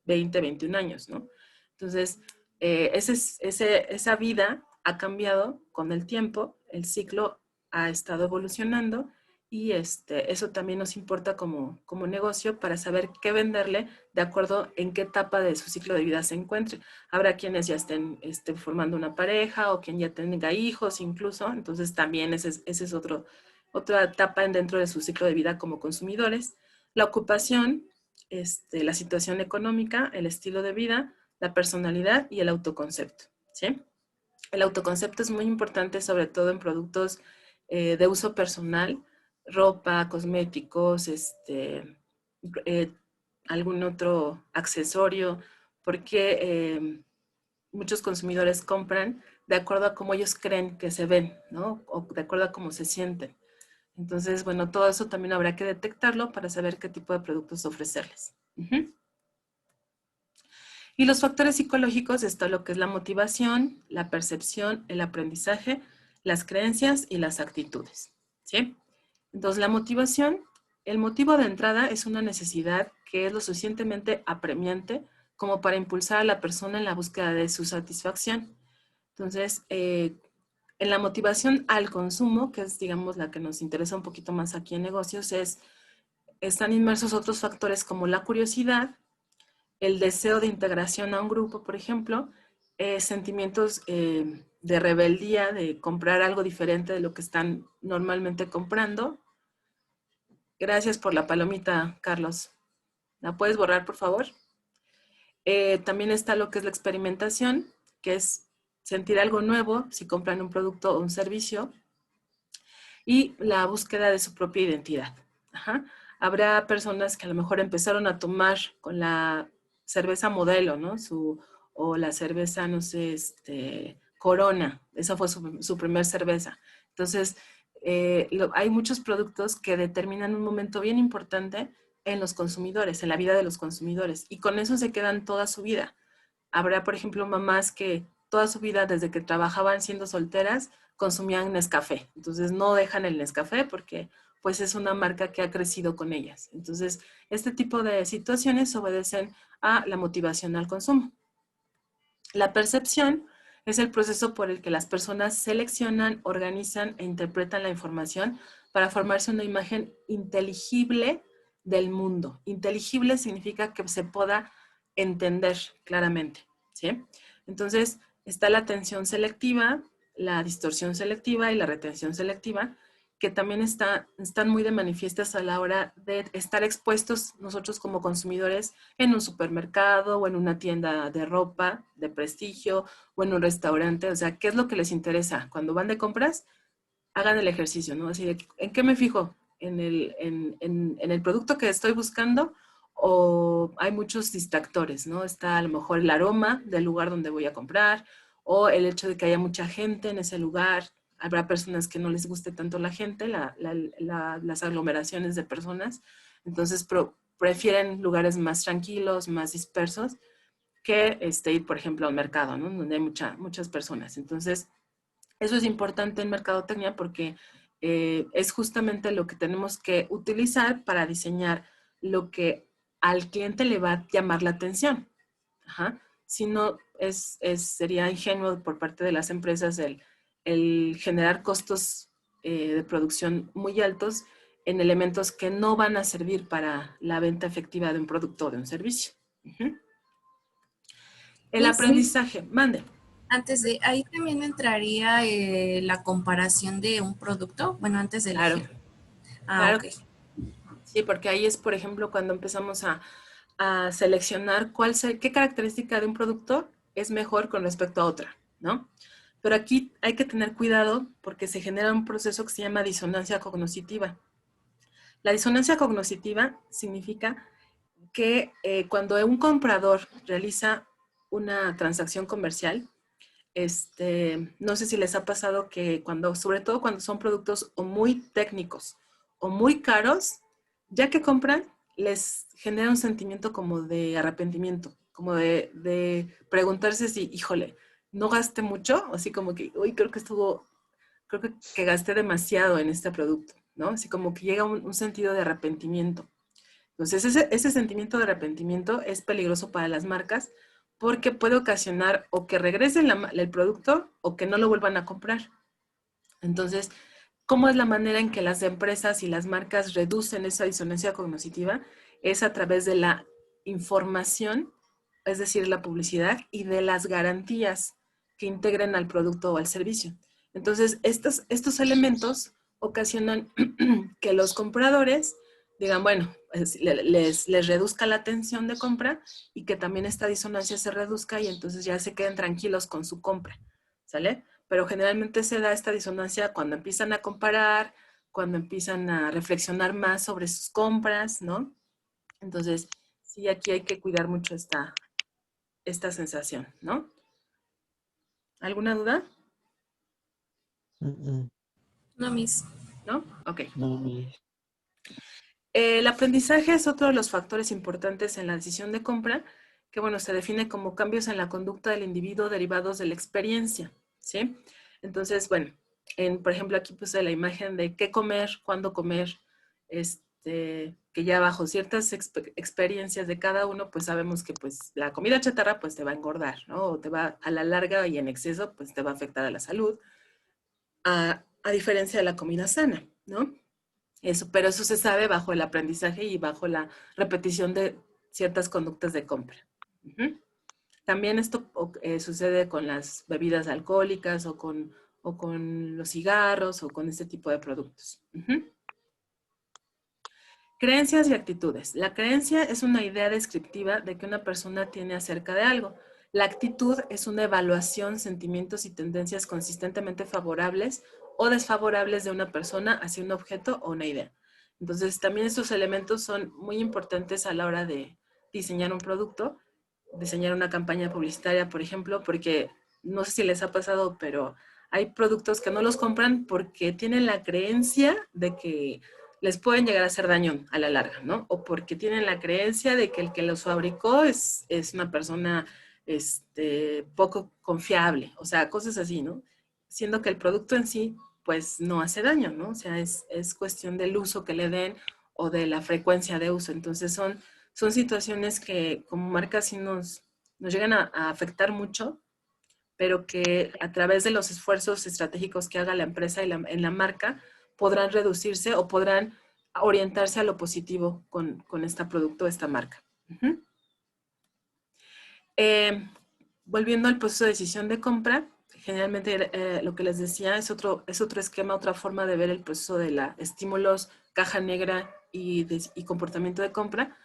Speaker 1: 20, 21 años, ¿no? Entonces, esa vida ha cambiado con el tiempo, el ciclo ha estado evolucionando y eso también nos importa como negocio para saber qué venderle de acuerdo en qué etapa de su ciclo de vida se encuentre. Habrá quienes ya estén formando una pareja o quien ya tenga hijos incluso, entonces también esa es otra etapa dentro de su ciclo de vida como consumidores. La ocupación, la situación económica, el estilo de vida, la personalidad y el autoconcepto, ¿sí? El autoconcepto es muy importante, sobre todo en productos de uso personal, ropa, cosméticos, eh, algún otro accesorio, porque muchos consumidores compran de acuerdo a cómo ellos creen que se ven, ¿no? O de acuerdo a cómo se sienten. Entonces, bueno, todo eso también habrá que detectarlo para saber qué tipo de productos ofrecerles. Y los factores psicológicos, está lo que es la motivación, la percepción, el aprendizaje, las creencias y las actitudes, ¿sí? Entonces, la motivación, el motivo de entrada es una necesidad que es lo suficientemente apremiante como para impulsar a la persona en la búsqueda de su satisfacción. Entonces, en la motivación al consumo, que es, digamos, la que nos interesa un poquito más aquí en negocios, están inmersos otros factores como la curiosidad, el deseo de integración a un grupo, por ejemplo, sentimientos de rebeldía, de comprar algo diferente de lo que están normalmente comprando, Gracias por la palomita, Carlos. ¿La puedes borrar, por favor? También está lo que es la experimentación, que es sentir algo nuevo si compran un producto o un servicio. Y la búsqueda de su propia identidad. Ajá. Habrá personas que a lo mejor empezaron a tomar con la cerveza Modelo, ¿no? O la cerveza, no sé, Corona. Esa fue su primer cerveza. Entonces, hay muchos productos que determinan un momento bien importante en los consumidores, en la vida de los consumidores. Y con eso se quedan toda su vida. Habrá, por ejemplo, mamás que toda su vida, desde que trabajaban siendo solteras, consumían Nescafé. Entonces no dejan el Nescafé porque pues es una marca que ha crecido con ellas. Entonces, este tipo de situaciones obedecen a la motivación al consumo. La percepción es el proceso por el que las personas seleccionan, organizan e interpretan la información para formarse una imagen inteligible del mundo. Inteligible significa que se pueda entender claramente, ¿sí? Entonces, está la atención selectiva, la distorsión selectiva y la retención selectiva, que también están muy de manifiestas a la hora de estar expuestos nosotros como consumidores en un supermercado o en una tienda de ropa de prestigio o en un restaurante. O sea, ¿qué es lo que les interesa? Cuando van de compras, hagan el ejercicio, ¿no? Así de, ¿en qué me fijo? ¿En el producto que estoy buscando? O hay muchos distractores, ¿no? Está a lo mejor el aroma del lugar donde voy a comprar o el hecho de que haya mucha gente en ese lugar. Habrá personas que no les guste tanto la gente, las aglomeraciones de personas. Entonces prefieren lugares más tranquilos, más dispersos, que ir, por ejemplo, a un mercado, ¿no? Donde hay muchas personas. Entonces, eso es importante en mercadotecnia porque es justamente lo que tenemos que utilizar para diseñar lo que al cliente le va a llamar la atención. Ajá. Si no, sería ingenuo por parte de las empresas el generar costos de producción muy altos en elementos que no van a servir para la venta efectiva de un producto o de un servicio. Uh-huh. El aprendizaje, mande.
Speaker 4: Antes de ahí también entraría la comparación de un producto, bueno, antes de
Speaker 1: Claro,
Speaker 4: elegir.
Speaker 1: claro.
Speaker 4: Ok.
Speaker 1: Sí, porque ahí es, por ejemplo, cuando empezamos a seleccionar qué característica de un producto es mejor con respecto a otra, ¿no? Pero aquí hay que tener cuidado porque se genera un proceso que se llama disonancia cognitiva. La disonancia cognitiva significa que cuando un comprador realiza una transacción comercial, no sé si les ha pasado que sobre todo cuando son productos o muy técnicos o muy caros, ya que compran, les genera un sentimiento como de arrepentimiento, como de preguntarse si, híjole, no gasté mucho, así como que, uy, creo que gasté demasiado en este producto, ¿no? Así como que llega un sentido de arrepentimiento. Entonces, ese sentimiento de arrepentimiento es peligroso para las marcas porque puede ocasionar o que regresen el producto o que no lo vuelvan a comprar. Entonces, ¿cómo es la manera en que las empresas y las marcas reducen esa disonancia cognitiva? Es a través de la información, es decir, la publicidad y de las garantías que integren al producto o al servicio. Entonces, estos elementos ocasionan que los compradores digan, bueno, les reduzca la atención de compra y que también esta disonancia se reduzca y entonces ya se queden tranquilos con su compra, ¿sale? Pero generalmente se da esta disonancia cuando empiezan a comparar, cuando empiezan a reflexionar más sobre sus compras, ¿no? Entonces, sí, aquí hay que cuidar mucho esta sensación, ¿no? ¿Alguna duda?
Speaker 4: No, Miss.
Speaker 1: ¿No? Ok.
Speaker 7: No, Miss.
Speaker 1: El aprendizaje es otro de los factores importantes en la decisión de compra, que bueno, se define como cambios en la conducta del individuo derivados de la experiencia, ¿sí? Entonces, bueno, por ejemplo, aquí puse la imagen de qué comer, cuándo comer, que ya bajo ciertas experiencias de cada uno, pues sabemos que pues la comida chatarra pues te va a engordar, ¿no? O te va a la larga y en exceso pues te va a afectar a la salud, a diferencia de la comida sana, ¿no? Pero eso se sabe bajo el aprendizaje y bajo la repetición de ciertas conductas de compra. Uh-huh. También esto sucede con las bebidas alcohólicas o con los cigarros o con este tipo de productos. Uh-huh. Creencias y actitudes. La creencia es una idea descriptiva de que una persona tiene acerca de algo. La actitud es una evaluación, sentimientos y tendencias consistentemente favorables o desfavorables de una persona hacia un objeto o una idea. Entonces, también estos elementos son muy importantes a la hora de diseñar un producto, diseñar una campaña publicitaria, por ejemplo, porque no sé si les ha pasado, pero hay productos que no los compran porque tienen la creencia de que les pueden llegar a hacer daño a la larga, ¿no? O porque tienen la creencia de que el que los fabricó es una persona poco confiable, o sea, cosas así, ¿no? Siendo que el producto en sí, pues no hace daño, ¿no? O sea, es cuestión del uso que le den o de la frecuencia de uso. Entonces son situaciones que como marcas sí nos llegan a afectar mucho, pero que a través de los esfuerzos estratégicos que haga la empresa y en la marca podrán reducirse o podrán orientarse a lo positivo con este producto, esta marca. Volviendo al proceso de decisión de compra, generalmente lo que les decía es otro esquema, otra forma de ver el proceso de la estímulos, caja negra y comportamiento de compra.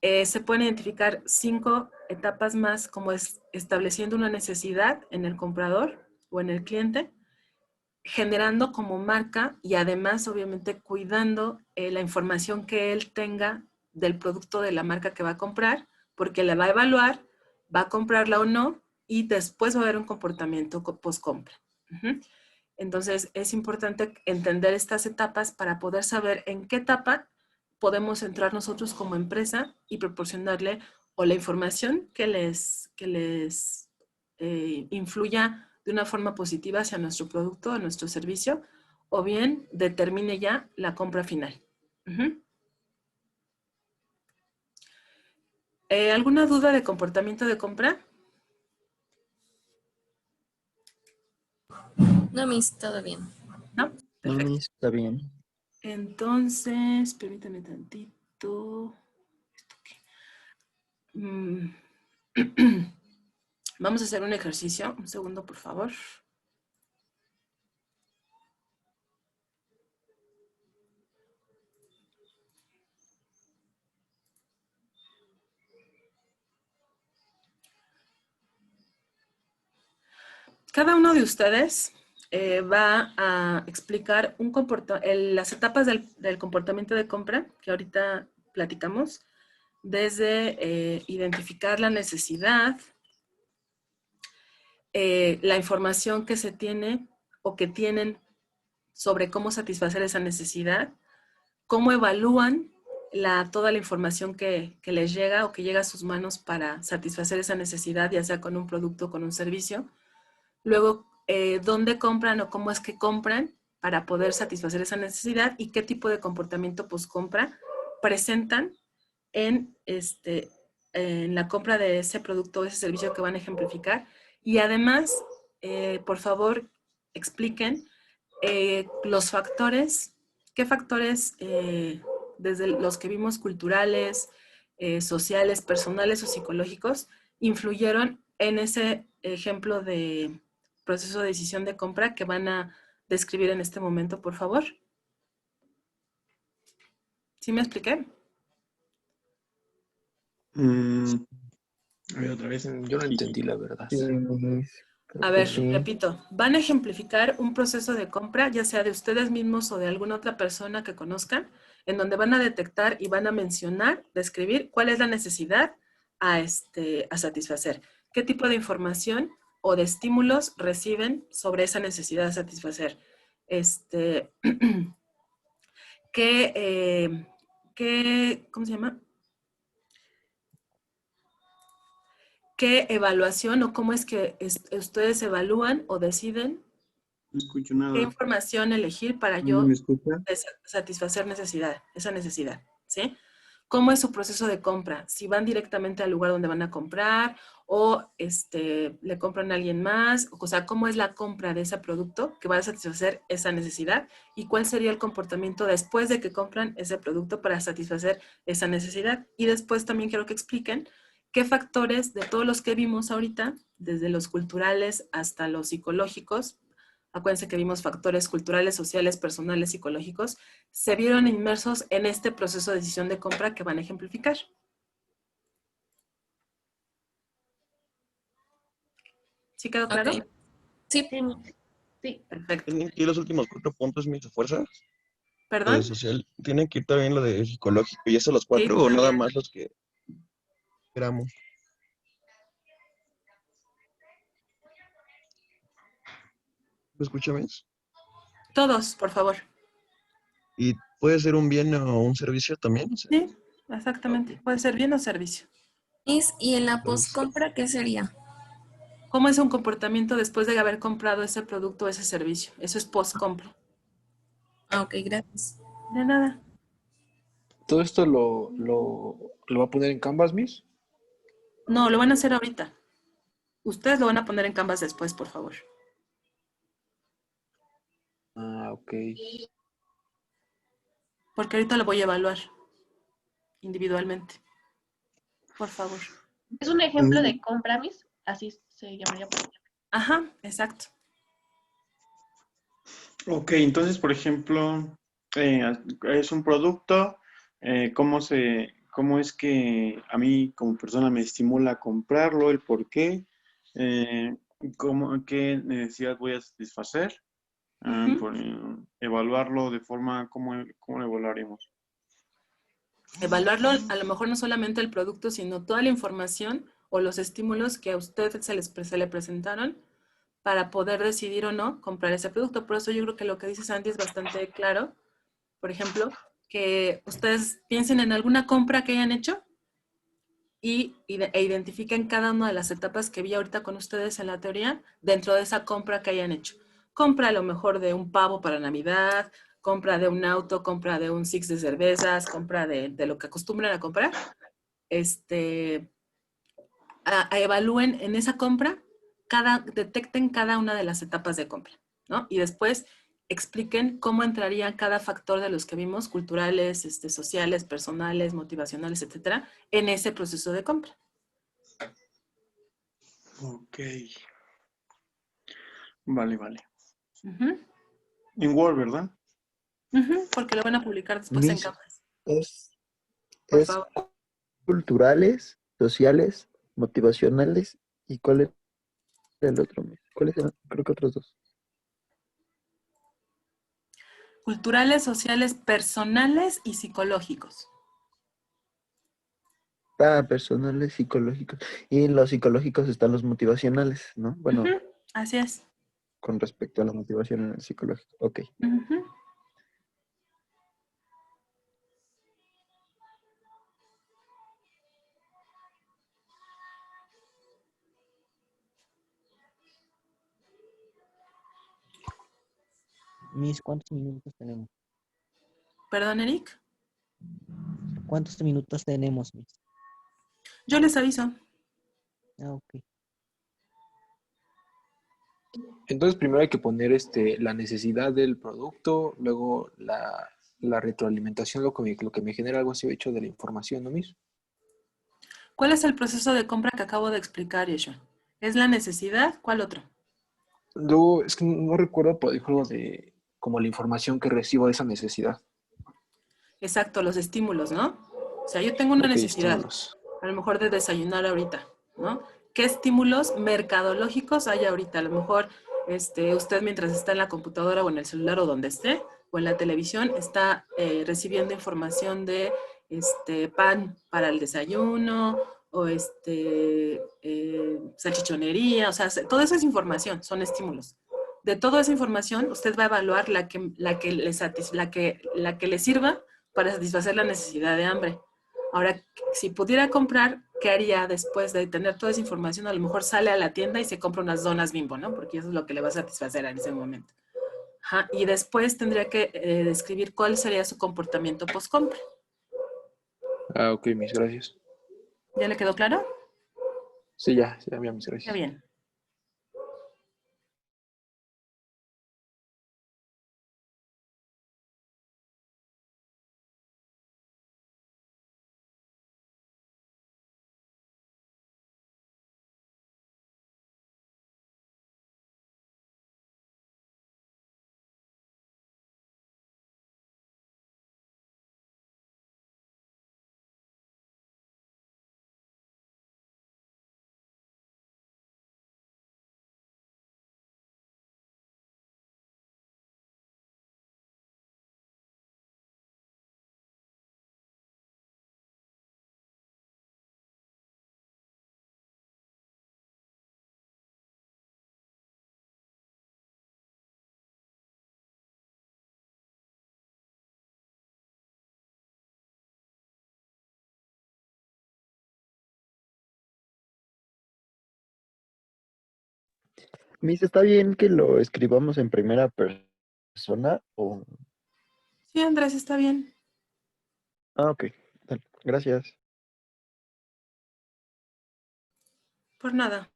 Speaker 1: Se pueden identificar 5 etapas más, como es estableciendo una necesidad en el comprador o en el cliente, generando como marca y además obviamente cuidando la información que él tenga del producto de la marca que va a comprar, porque la va a evaluar, va a comprarla o no y después va a haber un comportamiento post-compra. Entonces es importante entender estas etapas para poder saber en qué etapa podemos entrar nosotros como empresa y proporcionarle o la información que les influya de una forma positiva hacia nuestro producto o nuestro servicio, o bien determine ya la compra final. ¿Alguna duda de comportamiento de compra?
Speaker 4: No, Miss, todo bien.
Speaker 1: ¿No? Perfecto.
Speaker 3: Está bien.
Speaker 1: Entonces, permítame tantito. ¿Esto qué? Vamos a hacer un ejercicio. Un segundo, por favor. Cada uno de ustedes va a explicar las etapas del comportamiento de compra que ahorita platicamos, desde identificar la necesidad, la información que se tiene o que tienen sobre cómo satisfacer esa necesidad, cómo evalúan toda la información que les llega o que llega a sus manos para satisfacer esa necesidad, ya sea con un producto o con un servicio. Luego, dónde compran o cómo es que compran para poder satisfacer esa necesidad y qué tipo de comportamiento post-compra presentan en la compra de ese producto o ese servicio que van a ejemplificar. Y además, por favor, expliquen los factores, qué factores, desde los que vimos culturales, sociales, personales o psicológicos, influyeron en ese ejemplo de proceso de decisión de compra que van a describir en este momento, por favor. ¿Sí me expliqué?
Speaker 8: A ver, otra vez.
Speaker 3: Yo no entendí la verdad.
Speaker 1: A ver, repito, van a ejemplificar un proceso de compra, ya sea de ustedes mismos o de alguna otra persona que conozcan, en donde van a detectar y van a mencionar, describir cuál es la necesidad a satisfacer. ¿Qué tipo de información o de estímulos reciben sobre esa necesidad a satisfacer? ¿Cómo se llama? ¿Qué evaluación o cómo es que ustedes evalúan o deciden
Speaker 8: No escucho nada.
Speaker 1: qué información elegir para
Speaker 8: ¿No
Speaker 1: yo
Speaker 8: me escucha?
Speaker 1: satisfacer esa necesidad? ¿Sí? ¿Cómo es su proceso de compra? Si van directamente al lugar donde van a comprar o le compran a alguien más, o sea, ¿cómo es la compra de ese producto que va a satisfacer esa necesidad? ¿Y cuál sería el comportamiento después de que compran ese producto para satisfacer esa necesidad? Y después también quiero que expliquen qué factores de todos los que vimos ahorita, desde los culturales hasta los psicológicos, acuérdense que vimos factores culturales, sociales, personales, psicológicos, se vieron inmersos en este proceso de decisión de compra que van a ejemplificar. ¿Sí quedó claro?
Speaker 4: Ok. Sí.
Speaker 5: Sí.
Speaker 1: Perfecto.
Speaker 2: Tienen que ir los últimos 4 puntos, mis fuerzas. Lo de
Speaker 1: ¿Perdón?
Speaker 2: social, tienen que ir también lo de psicológico. ¿Y eso los
Speaker 1: Sí,
Speaker 2: 4 o nada
Speaker 1: también.
Speaker 2: más los que esperamos? ¿Me escuchas?
Speaker 1: Todos, por favor.
Speaker 2: ¿Y puede ser un bien o un servicio también? O sea,
Speaker 1: Sí, exactamente.
Speaker 2: ok,
Speaker 1: Puede ser bien o servicio.
Speaker 4: Miss, ¿y en la
Speaker 2: entonces,
Speaker 4: postcompra qué sería?
Speaker 1: ¿Cómo es un comportamiento después de haber comprado ese producto o ese servicio? Eso es post-compra.
Speaker 4: Ah, ok, gracias.
Speaker 1: De nada.
Speaker 9: ¿Todo esto lo va a poner en Canvas, Miss?
Speaker 1: No, lo van a hacer ahorita. Ustedes lo van a poner en Canvas después, por favor.
Speaker 9: Ah, ok.
Speaker 1: Porque ahorita lo voy a evaluar individualmente. Por favor.
Speaker 5: Es un ejemplo de compra, Miss, así se llamaría.
Speaker 1: Ajá, exacto.
Speaker 8: Ok, entonces, por ejemplo, es un producto, ¿cómo es que a mí como persona me estimula a comprarlo, el por qué, eh, qué necesidad voy a satisfacer?
Speaker 1: Ujú.
Speaker 8: Evaluarlo de forma, ¿cómo lo evaluaremos?
Speaker 1: Evaluarlo, a lo mejor no solamente el producto, sino toda la información o los estímulos que a usted se le presentaron para poder decidir o no comprar ese producto. Por eso yo creo que lo que dice Sandy es bastante claro. Por ejemplo, que ustedes piensen en alguna compra que hayan hecho e identifiquen cada una de las etapas que vi ahorita con ustedes en la teoría dentro de esa compra que hayan hecho. Compra a lo mejor de un pavo para Navidad, compra de un auto, compra de un six de cervezas, compra de lo que acostumbran a comprar. Evalúen en esa compra, detecten cada una de las etapas de compra, ¿no? Y después expliquen cómo entraría cada factor de los que vimos, culturales, sociales, personales, motivacionales, etcétera, en ese proceso de compra.
Speaker 8: Ok, vale.
Speaker 1: Ujú,
Speaker 8: En Word, ¿verdad?
Speaker 1: porque lo van a publicar después en
Speaker 3: Miss,
Speaker 1: Canvas.
Speaker 3: es,
Speaker 1: Por
Speaker 3: es
Speaker 1: favor.
Speaker 3: culturales, sociales, motivacionales. ¿Y cuál es el otro, Miss? ¿Cuáles eran? Creo que otros dos.
Speaker 1: Culturales, sociales, personales y psicológicos.
Speaker 3: Ah, personales, psicológicos. Y en los psicológicos están los motivacionales, ¿no? Bueno,
Speaker 1: Ujú, así es.
Speaker 3: con respecto a la motivación en el psicológico. Ok.
Speaker 1: Ujú.
Speaker 6: Miss, ¿cuántos minutos tenemos?
Speaker 1: ¿Perdón, Eric?
Speaker 6: ¿Cuántos minutos tenemos, Miss?
Speaker 1: Yo les aviso.
Speaker 6: Ah, ok.
Speaker 9: Entonces primero hay que poner la necesidad del producto, luego la retroalimentación, lo que me genera algo así hecho de la información, ¿no, Miss?
Speaker 1: ¿Cuál es el proceso de compra que acabo de explicar, Yeshua? ¿Es la necesidad? ¿Cuál otro?
Speaker 9: Luego, es que no recuerdo, pero dijo algo de como la información que recibo de esa necesidad.
Speaker 1: Exacto, los estímulos, ¿no? O sea, yo tengo una
Speaker 9: Ok,
Speaker 1: necesidad,
Speaker 9: estímulos.
Speaker 1: a lo mejor de desayunar ahorita, ¿no? ¿Qué estímulos mercadológicos hay ahorita? A lo mejor usted mientras está en la computadora o en el celular o donde esté, o en la televisión, está recibiendo información de pan para el desayuno o salchichonería, o sea, toda esa es información, son estímulos. De toda esa información, usted va a evaluar la que le sirva para satisfacer la necesidad de hambre. Ahora, si pudiera comprar, ¿qué haría después de tener toda esa información? A lo mejor sale a la tienda y se compra unas donas Bimbo, ¿no? Porque eso es lo que le va a satisfacer en ese momento. Ajá. Y después tendría que describir cuál sería su comportamiento post-compra.
Speaker 9: Ah, ok, Miss, gracias.
Speaker 1: ¿Ya le quedó claro?
Speaker 9: Sí, ya, Miss,
Speaker 1: Ya
Speaker 9: gracias.
Speaker 1: bien.
Speaker 3: Miss, ¿está bien que lo escribamos en primera persona o...?
Speaker 1: Sí, Andrés, está bien.
Speaker 3: Ah, ok. Dale, gracias.
Speaker 1: Por nada.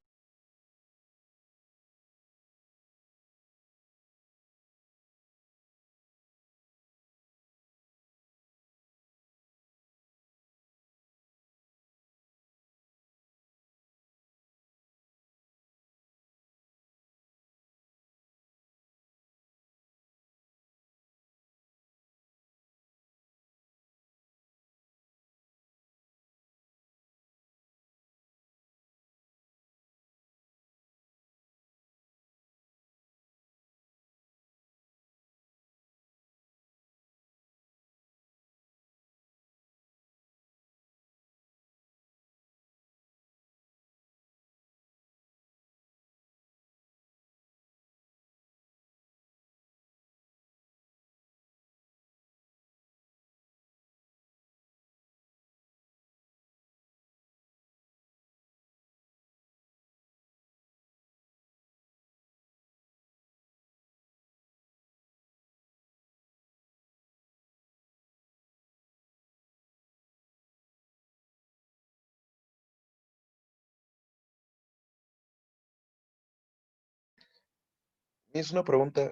Speaker 2: Es una pregunta.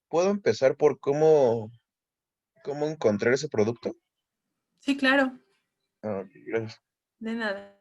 Speaker 2: ¿Puedo empezar por cómo encontrar ese producto?
Speaker 1: Sí, claro.
Speaker 2: Ah, ok, gracias.
Speaker 1: De nada.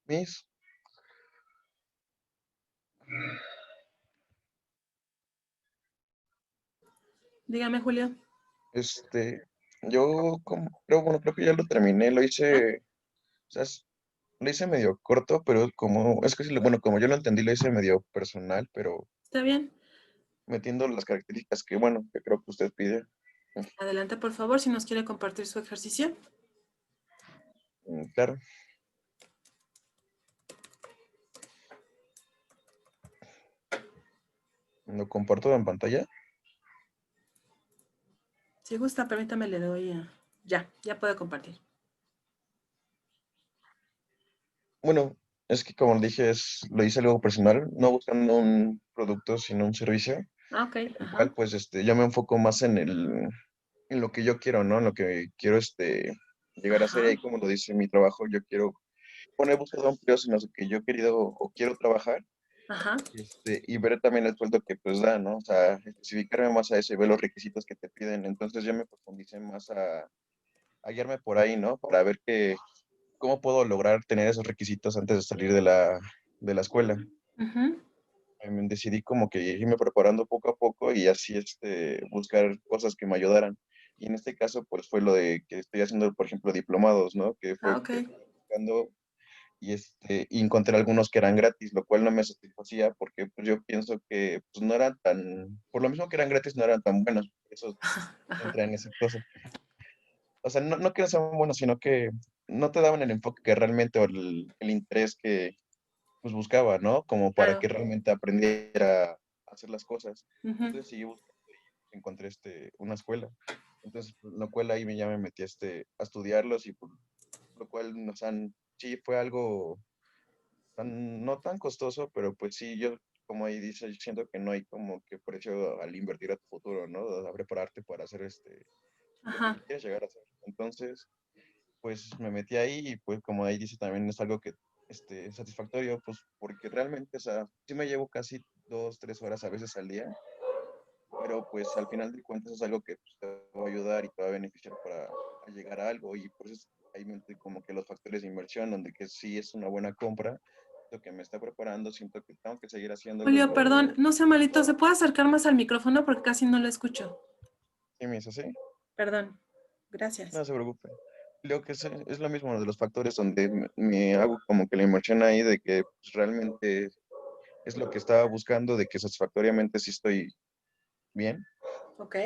Speaker 2: Miss,
Speaker 1: Dígame, Julio.
Speaker 2: yo creo que ya lo terminé, lo
Speaker 1: ¿Ah?
Speaker 2: hice, o sea, lo hice medio corto, pero es que sí, bueno, como yo lo entendí, lo hice medio personal, pero
Speaker 1: ¿Está bien?
Speaker 2: metiendo las características que, bueno, que creo que usted pide.
Speaker 1: Adelante, por favor, si nos quiere compartir su ejercicio.
Speaker 2: Claro, lo comparto en pantalla.
Speaker 1: Si gusta, permítame, le doy ya puede compartir.
Speaker 2: Bueno, es que como dije, lo hice algo personal, no buscando un producto, sino un servicio,
Speaker 1: Ah, ok,
Speaker 2: el
Speaker 1: ajá,
Speaker 2: cual, pues, yo me enfoco más en lo que yo quiero, ¿no? En lo que quiero, llegar a ser, y
Speaker 1: ajá,
Speaker 2: ahí como lo dice mi trabajo, yo quiero poner buscado empleos en los que yo he querido o quiero trabajar,
Speaker 1: ajá,
Speaker 2: y ver también el sueldo que, pues, da, ¿no? O sea, especificarme más a eso y ver los requisitos que te piden. Entonces yo me profundicé más a guiarme por ahí, ¿no? Para ver cómo puedo lograr tener esos requisitos antes de salir de la escuela.
Speaker 1: ujú,
Speaker 2: Decidí como que irme preparando poco a poco y así buscar cosas que me ayudaran. Y en este caso, pues fue lo de que estoy haciendo, por ejemplo, diplomados, ¿no? Que
Speaker 1: ah,
Speaker 2: fue
Speaker 1: ok,
Speaker 2: que estoy buscando y encontré algunos que eran gratis, lo cual no me satisfacía porque pues, yo pienso que pues, no eran por lo mismo que eran gratis, no eran tan buenos. Eso
Speaker 1: ajá,
Speaker 2: entra en esa cosa. O sea, no que no sean buenos, sino que no te daban el enfoque que realmente o el interés que pues buscaba, ¿no? Como para
Speaker 1: claro,
Speaker 2: que realmente aprendiera a hacer las cosas.
Speaker 1: ujú,
Speaker 2: Entonces sí, yo encontré una escuela. Entonces, pues, lo cual ahí ya me metí a estudiarlos y por lo cual sí fue algo no tan costoso, pero pues sí, yo como ahí dice, yo siento que no hay como que precio al invertir a tu futuro, ¿no? A prepararte para hacer lo que
Speaker 1: ajá.
Speaker 2: tú quieres llegar a hacer. Entonces, pues me metí ahí y pues como ahí dice también es algo que satisfactorio, pues porque realmente, o sea, sí me llevo casi 2, 3 horas a veces al día, pero pues al final de cuentas es algo que pues, te va a ayudar y te va a beneficiar para a llegar a algo y por eso ahí metí como que los factores de inversión, donde que sí es una buena compra, lo que me está preparando, siento que tengo que seguir haciéndolo
Speaker 1: Julio,
Speaker 2: y
Speaker 1: perdón, no sea malito, ¿se puede acercar más al micrófono? Porque casi no lo escucho.
Speaker 2: sí me dice así,
Speaker 1: Perdón, gracias.
Speaker 2: no se preocupe. Creo que es lo mismo de los factores donde me hago como que la inversión ahí de que pues, realmente es lo que estaba buscando, de que satisfactoriamente sí estoy bien.
Speaker 1: Ok,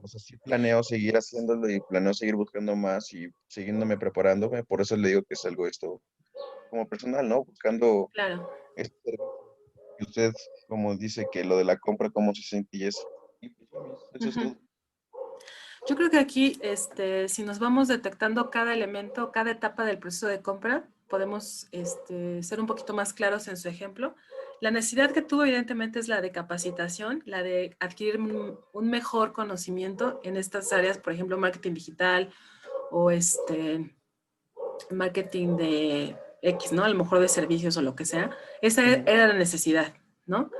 Speaker 2: O sea, sí planeo seguir haciéndolo y planeo seguir buscando más y siguiéndome preparándome. Por eso le digo que es algo esto como personal, ¿no? Buscando
Speaker 1: claro.
Speaker 2: este servicio. Y usted, como dice que lo de la compra, cómo se siente y pues, eso es
Speaker 1: Ujú.
Speaker 2: todo.
Speaker 1: Yo creo que aquí, si nos vamos detectando cada elemento, cada etapa del proceso de compra, podemos ser un poquito más claros en su ejemplo. La necesidad que tuvo, evidentemente, es la de capacitación, la de adquirir un mejor conocimiento en estas áreas, por ejemplo, marketing digital o marketing de X, ¿no? A lo mejor de servicios o lo que sea. Esa
Speaker 2: Ujú.
Speaker 1: era la necesidad, ¿no?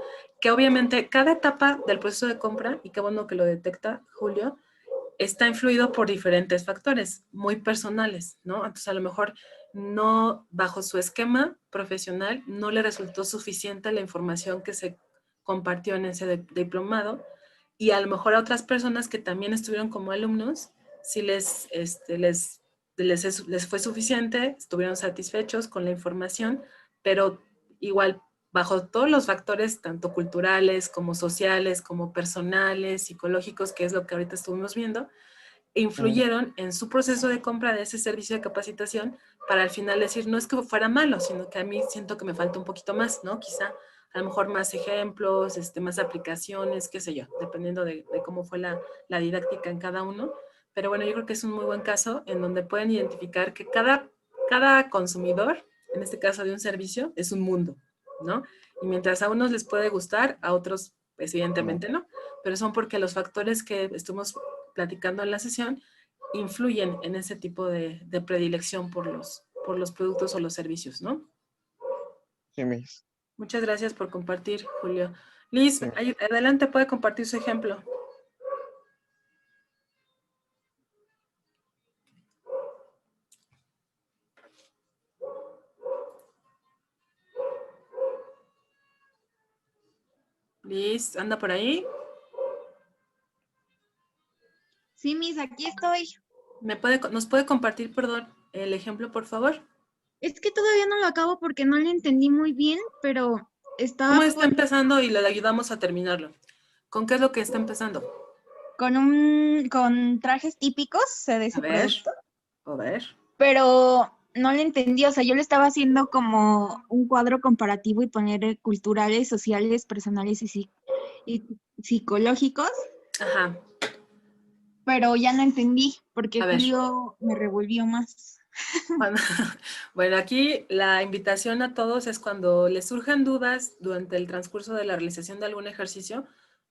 Speaker 1: Que obviamente cada etapa del proceso de compra, y qué bueno que lo detecta Julio, está influido por diferentes factores muy personales, ¿no? Entonces, a lo mejor no, bajo su esquema profesional, no le resultó suficiente la información que se compartió en ese diplomado y a lo mejor a otras personas que también estuvieron como alumnos, sí les fue suficiente, estuvieron satisfechos con la información, pero igual bajo todos los factores, tanto culturales como sociales, como personales, psicológicos, que es lo que ahorita estuvimos viendo,
Speaker 2: Ujú.
Speaker 1: influyeron en su proceso de compra de ese servicio de capacitación para al final decir, no es que fuera malo, sino que a mí siento que me falta un poquito más, ¿no? Quizá a lo mejor más ejemplos, más aplicaciones, qué sé yo, dependiendo de cómo fue la didáctica en cada uno. Pero bueno, yo creo que es un muy buen caso en donde pueden identificar que cada consumidor, en este caso de un servicio, es un mundo, ¿no? Y mientras a unos les puede gustar, a otros, pues,
Speaker 2: No.
Speaker 1: evidentemente no, pero son porque los factores que estuvimos platicando en la sesión influyen en ese tipo de predilección por los productos o los servicios, ¿no?
Speaker 2: Sí,
Speaker 1: Muchas gracias por compartir, Julio. Liz,
Speaker 2: sí,
Speaker 1: adelante, puede compartir su ejemplo. Liz, ¿anda por ahí?
Speaker 10: Sí, Miss, aquí estoy.
Speaker 1: ¿Nos puede compartir, perdón, el ejemplo, por favor?
Speaker 10: Es que todavía no lo acabo porque no lo entendí muy bien, pero
Speaker 1: ¿Cómo
Speaker 10: estaba
Speaker 1: está empezando y le ayudamos a terminarlo? ¿Con qué es lo que está empezando?
Speaker 10: con trajes típicos de
Speaker 1: A
Speaker 10: ese
Speaker 1: ver,
Speaker 10: producto,
Speaker 1: a ver.
Speaker 10: pero no lo entendí. O sea, yo lo estaba haciendo como un cuadro comparativo y poner culturales, sociales, personales y psicológicos,
Speaker 1: Ajá.
Speaker 10: pero ya no entendí porque
Speaker 1: A ver.
Speaker 10: Julio me revolvió más.
Speaker 1: Bueno, aquí la invitación a todos es cuando les surjan dudas durante el transcurso de la realización de algún ejercicio,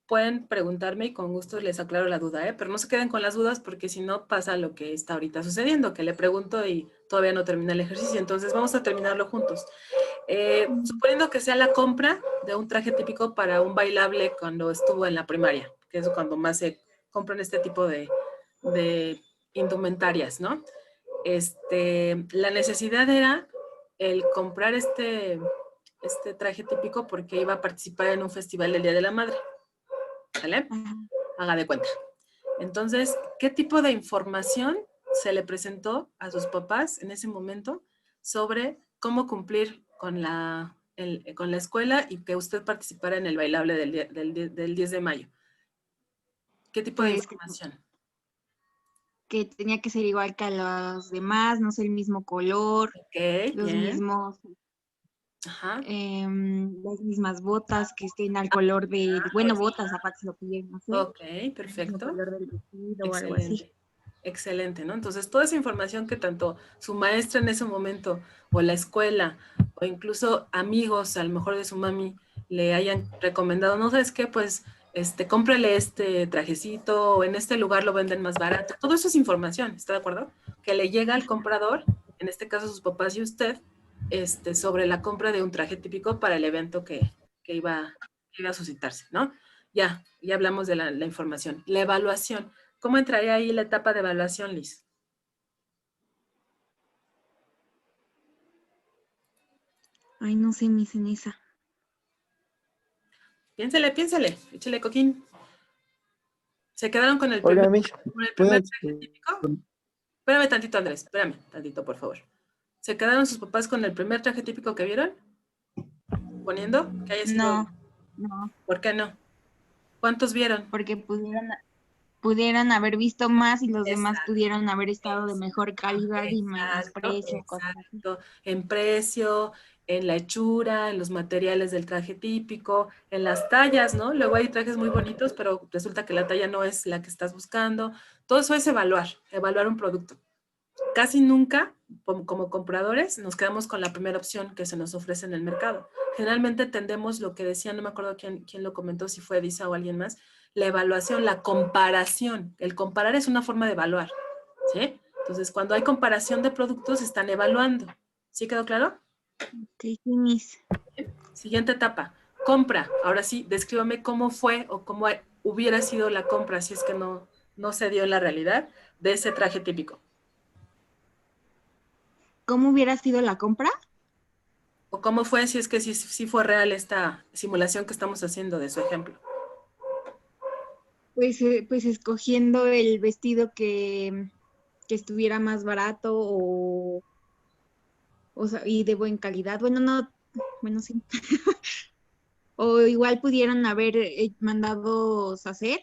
Speaker 1: pueden preguntarme y con gusto les aclaro la duda, ¿eh? Pero no se queden con las dudas porque si no pasa lo que está ahorita sucediendo, que le pregunto y todavía no termina el ejercicio. Entonces vamos a terminarlo juntos. Suponiendo que sea la compra de un traje típico para un bailable cuando estuvo en la primaria, que es cuando más se compran este tipo de indumentarias, ¿no? La necesidad era el comprar este traje típico porque iba a participar en un festival del Día de la Madre. ¿Vale? Haga de cuenta. Entonces, ¿qué tipo de información se le presentó a sus papás en ese momento sobre cómo cumplir con la escuela y que usted participara en el bailable del 10 de mayo? ¿Qué tipo de
Speaker 10: Pues
Speaker 1: información?
Speaker 10: que tenía que ser igual que a los demás, no sé, el mismo color,
Speaker 1: Ok,
Speaker 10: los
Speaker 1: bien.
Speaker 10: mismos,
Speaker 1: Ajá.
Speaker 10: las mismas botas que estén al color de, bueno, botas, zapatos, lo que no sé,
Speaker 1: Ok,
Speaker 10: el mismo
Speaker 1: perfecto.
Speaker 10: color del vestido o algo así.
Speaker 1: Excelente. Excelente, ¿no? Entonces, toda esa información que tanto su maestra en ese momento, o la escuela, o incluso amigos, a lo mejor de su mami, le hayan recomendado, no sabes qué, pues, cómprale este trajecito, o en este lugar lo venden más barato. Todo eso es información, ¿está de acuerdo? Que le llega al comprador, en este caso sus papás y usted, sobre la compra de un traje típico para el evento que iba a suscitarse, ¿no? Ya hablamos de la información. La evaluación. ¿Cómo entraría ahí la etapa de evaluación, Liz?
Speaker 10: Ay, no sé, mi ceniza.
Speaker 1: Piénsele, échale coquín. ¿Se quedaron con el
Speaker 3: Oiga,
Speaker 1: primer
Speaker 3: Miss,
Speaker 1: traje
Speaker 3: ¿puedes?
Speaker 1: típico? Espérame tantito, Andrés, espérame tantito, por favor. ¿Se quedaron sus papás con el primer traje típico que vieron? Poniendo que haya sido...
Speaker 10: No,
Speaker 1: ¿Por qué no? ¿Cuántos vieron?
Speaker 10: porque pudieran haber visto más y los demás
Speaker 1: Exacto.
Speaker 10: pudieran haber estado de mejor calidad y menos
Speaker 1: Exacto,
Speaker 10: precio, cosas así.
Speaker 1: exacto. En precio, en la hechura, en los materiales del traje típico, en las tallas, ¿no? Luego hay trajes muy bonitos, pero resulta que la talla no es la que estás buscando. Todo eso es evaluar un producto. Casi nunca, como compradores, nos quedamos con la primera opción que se nos ofrece en el mercado. Generalmente tendemos lo que decía, no me acuerdo quién lo comentó, si fue Edisa o alguien más, la evaluación, la comparación. El comparar es una forma de evaluar, ¿sí? Entonces, cuando hay comparación de productos, están evaluando. ¿Sí quedó claro?
Speaker 10: Sí, Miss.
Speaker 1: Siguiente etapa, compra. Ahora sí, descríbame cómo fue o cómo hubiera sido la compra, si es que no se dio en la realidad, de ese traje típico.
Speaker 10: ¿Cómo hubiera sido la compra?
Speaker 1: ¿O cómo fue si es que sí fue real esta simulación que estamos haciendo de su ejemplo?
Speaker 10: Pues escogiendo el vestido que estuviera más barato o sea, y de buena calidad. Bueno, no, bueno, sí. O igual pudieran haber mandado hacer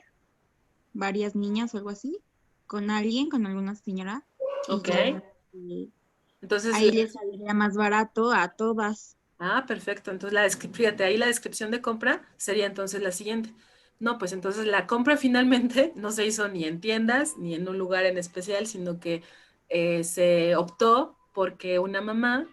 Speaker 10: varias niñas o algo así, con alguien, con alguna señora, y
Speaker 1: Ok.
Speaker 10: ya
Speaker 1: Entonces,
Speaker 10: ahí les saldría más barato a todas.
Speaker 1: perfecto. Entonces, fíjate, ahí la descripción de compra sería entonces la siguiente. No, pues entonces la compra finalmente no se hizo ni en tiendas ni en un lugar en especial, sino que se optó porque una mamá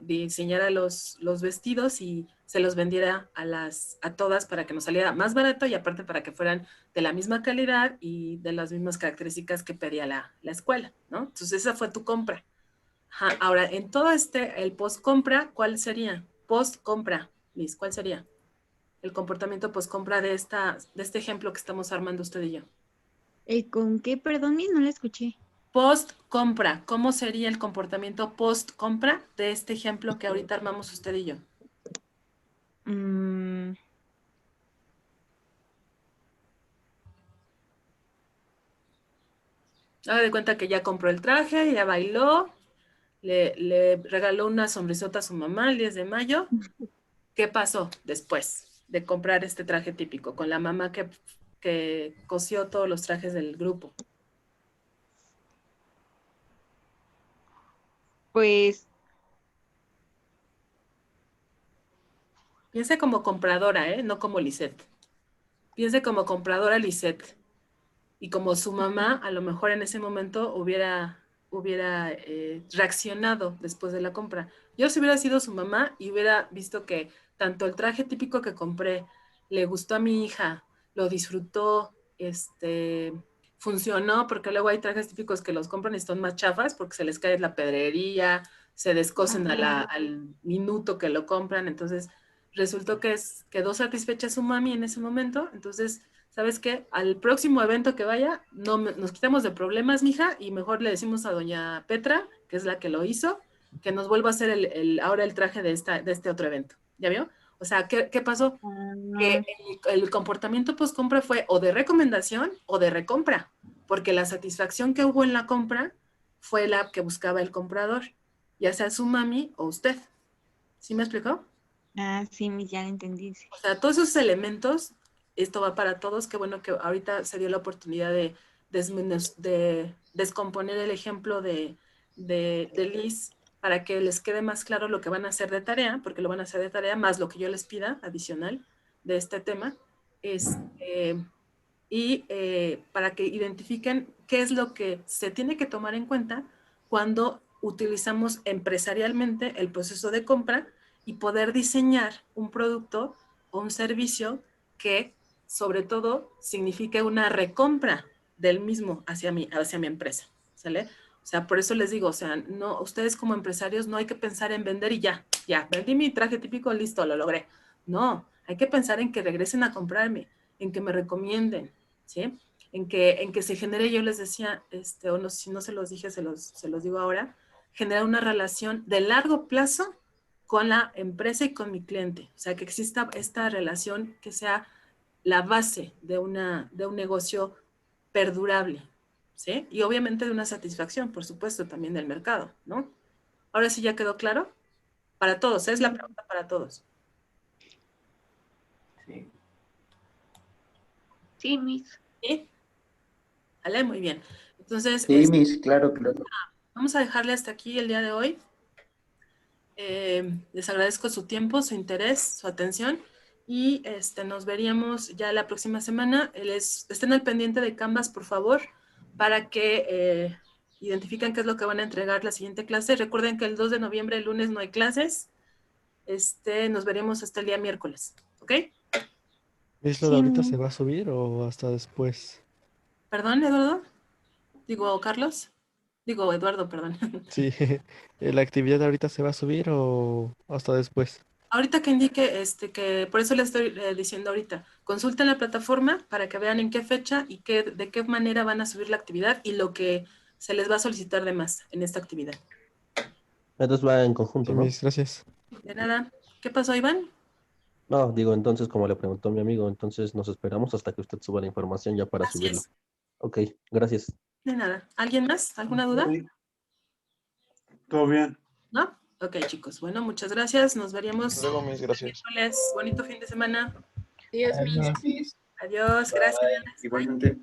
Speaker 1: diseñara los vestidos y se los vendiera a todas para que nos saliera más barato y aparte para que fueran de la misma calidad y de las mismas características que pedía la escuela, ¿no? Entonces esa fue tu compra. Ajá. Ahora, en todo el post-compra, ¿cuál sería? Post-compra, Liz, ¿cuál sería? El comportamiento post-compra de este ejemplo que estamos armando usted y yo.
Speaker 10: ¿El con qué? Perdón, Miss, no la escuché.
Speaker 1: Post-compra, ¿cómo sería el comportamiento post-compra de este ejemplo que ahorita armamos usted y yo? Haga de cuenta que ya compró el traje, ya bailó, le regaló una sonrisota a su mamá el 10 de mayo. ¿Qué pasó después de comprar este traje típico con la mamá que cosió todos los trajes del grupo?
Speaker 10: Pues
Speaker 1: Piense como compradora, no como Lisette. Piense como compradora Lisette. Y como su mamá, a lo mejor en ese momento hubiera reaccionado después de la compra. Yo si hubiera sido su mamá y hubiera visto que tanto el traje típico que compré le gustó a mi hija, lo disfrutó, funcionó, porque luego hay trajes típicos que los compran y son más chafas porque se les cae la pedrería, se descosen al minuto que lo compran. Entonces resultó que quedó satisfecha su mami en ese momento. Entonces, ¿sabes qué? Al próximo evento que vaya, nos quitamos de problemas, mija, y mejor le decimos a doña Petra, que es la que lo hizo, que nos vuelva a hacer ahora el traje de este otro evento. ¿Ya vio? O sea, ¿qué pasó? Que el comportamiento post-compra fue o de recomendación o de recompra, porque la satisfacción que hubo en la compra fue la que buscaba el comprador, ya sea su mami o usted. ¿Sí me explicó?
Speaker 10: sí, ya lo entendí. Sí.
Speaker 1: O sea, todos esos elementos, esto va para todos. Qué bueno que ahorita se dio la oportunidad de descomponer el ejemplo de Liz para que les quede más claro lo que van a hacer de tarea, porque lo van a hacer de tarea más lo que yo les pida adicional de este tema, para que identifiquen qué es lo que se tiene que tomar en cuenta cuando utilizamos empresarialmente el proceso de compra y poder diseñar un producto o un servicio que sobre todo signifique una recompra del mismo hacia mi empresa, ¿sale? O sea, por eso les digo, o sea, no, ustedes como empresarios no hay que pensar en vender y ya, vendí mi traje típico, listo, lo logré. No, hay que pensar en que regresen a comprarme, en que me recomienden, ¿sí? En que se genere, yo les decía, o no, si no se los dije, se los digo ahora, generar una relación de largo plazo con la empresa y con mi cliente. O sea, que exista esta relación que sea la base de un negocio perdurable, ¿sí? Y obviamente de una satisfacción, por supuesto, también del mercado, ¿no? Ahora sí ya quedó claro. Para todos, es la pregunta para todos.
Speaker 7: Sí.
Speaker 5: Sí, Miss.
Speaker 1: ¿Sí? ¿Vale? Muy bien. Entonces,
Speaker 3: Sí, Miss, claro.
Speaker 1: vamos a dejarle hasta aquí el día de hoy. Les agradezco su tiempo, su interés, su atención y nos veríamos ya la próxima semana. Estén al pendiente de Canvas, por favor, para que identifiquen qué es lo que van a entregar la siguiente clase. Recuerden que el 2 de noviembre, el lunes, no hay clases. Nos veremos hasta el día miércoles, ¿ok?
Speaker 11: ¿Lo de ahorita se va a subir o hasta después?
Speaker 1: ¿Perdón, Eduardo? Digo, Carlos. Digo, Eduardo, perdón.
Speaker 11: Sí, ¿la actividad ahorita se va a subir o hasta después?
Speaker 1: Ahorita que indique, que por eso les estoy diciendo ahorita, consulten la plataforma para que vean en qué fecha y de qué manera van a subir la actividad y lo que se les va a solicitar de más en esta actividad.
Speaker 7: Entonces va en conjunto,
Speaker 11: Sí,
Speaker 7: ¿no?
Speaker 11: Miss, gracias.
Speaker 1: De nada. ¿Qué pasó, Iván?
Speaker 7: No, digo, entonces, como le preguntó mi amigo, entonces nos esperamos hasta que usted suba la información ya para
Speaker 1: Así
Speaker 7: subirlo.
Speaker 1: es.
Speaker 7: Ok, gracias.
Speaker 1: De nada. ¿Alguien más? ¿Alguna duda?
Speaker 8: Todo bien.
Speaker 1: ¿No? Ok, chicos. Bueno, muchas gracias. Nos veríamos
Speaker 2: Luego, mis gracias.
Speaker 1: el miércoles. Bonito fin de semana.
Speaker 4: Dios mío.
Speaker 1: Adiós. Gracias.
Speaker 3: Igualmente.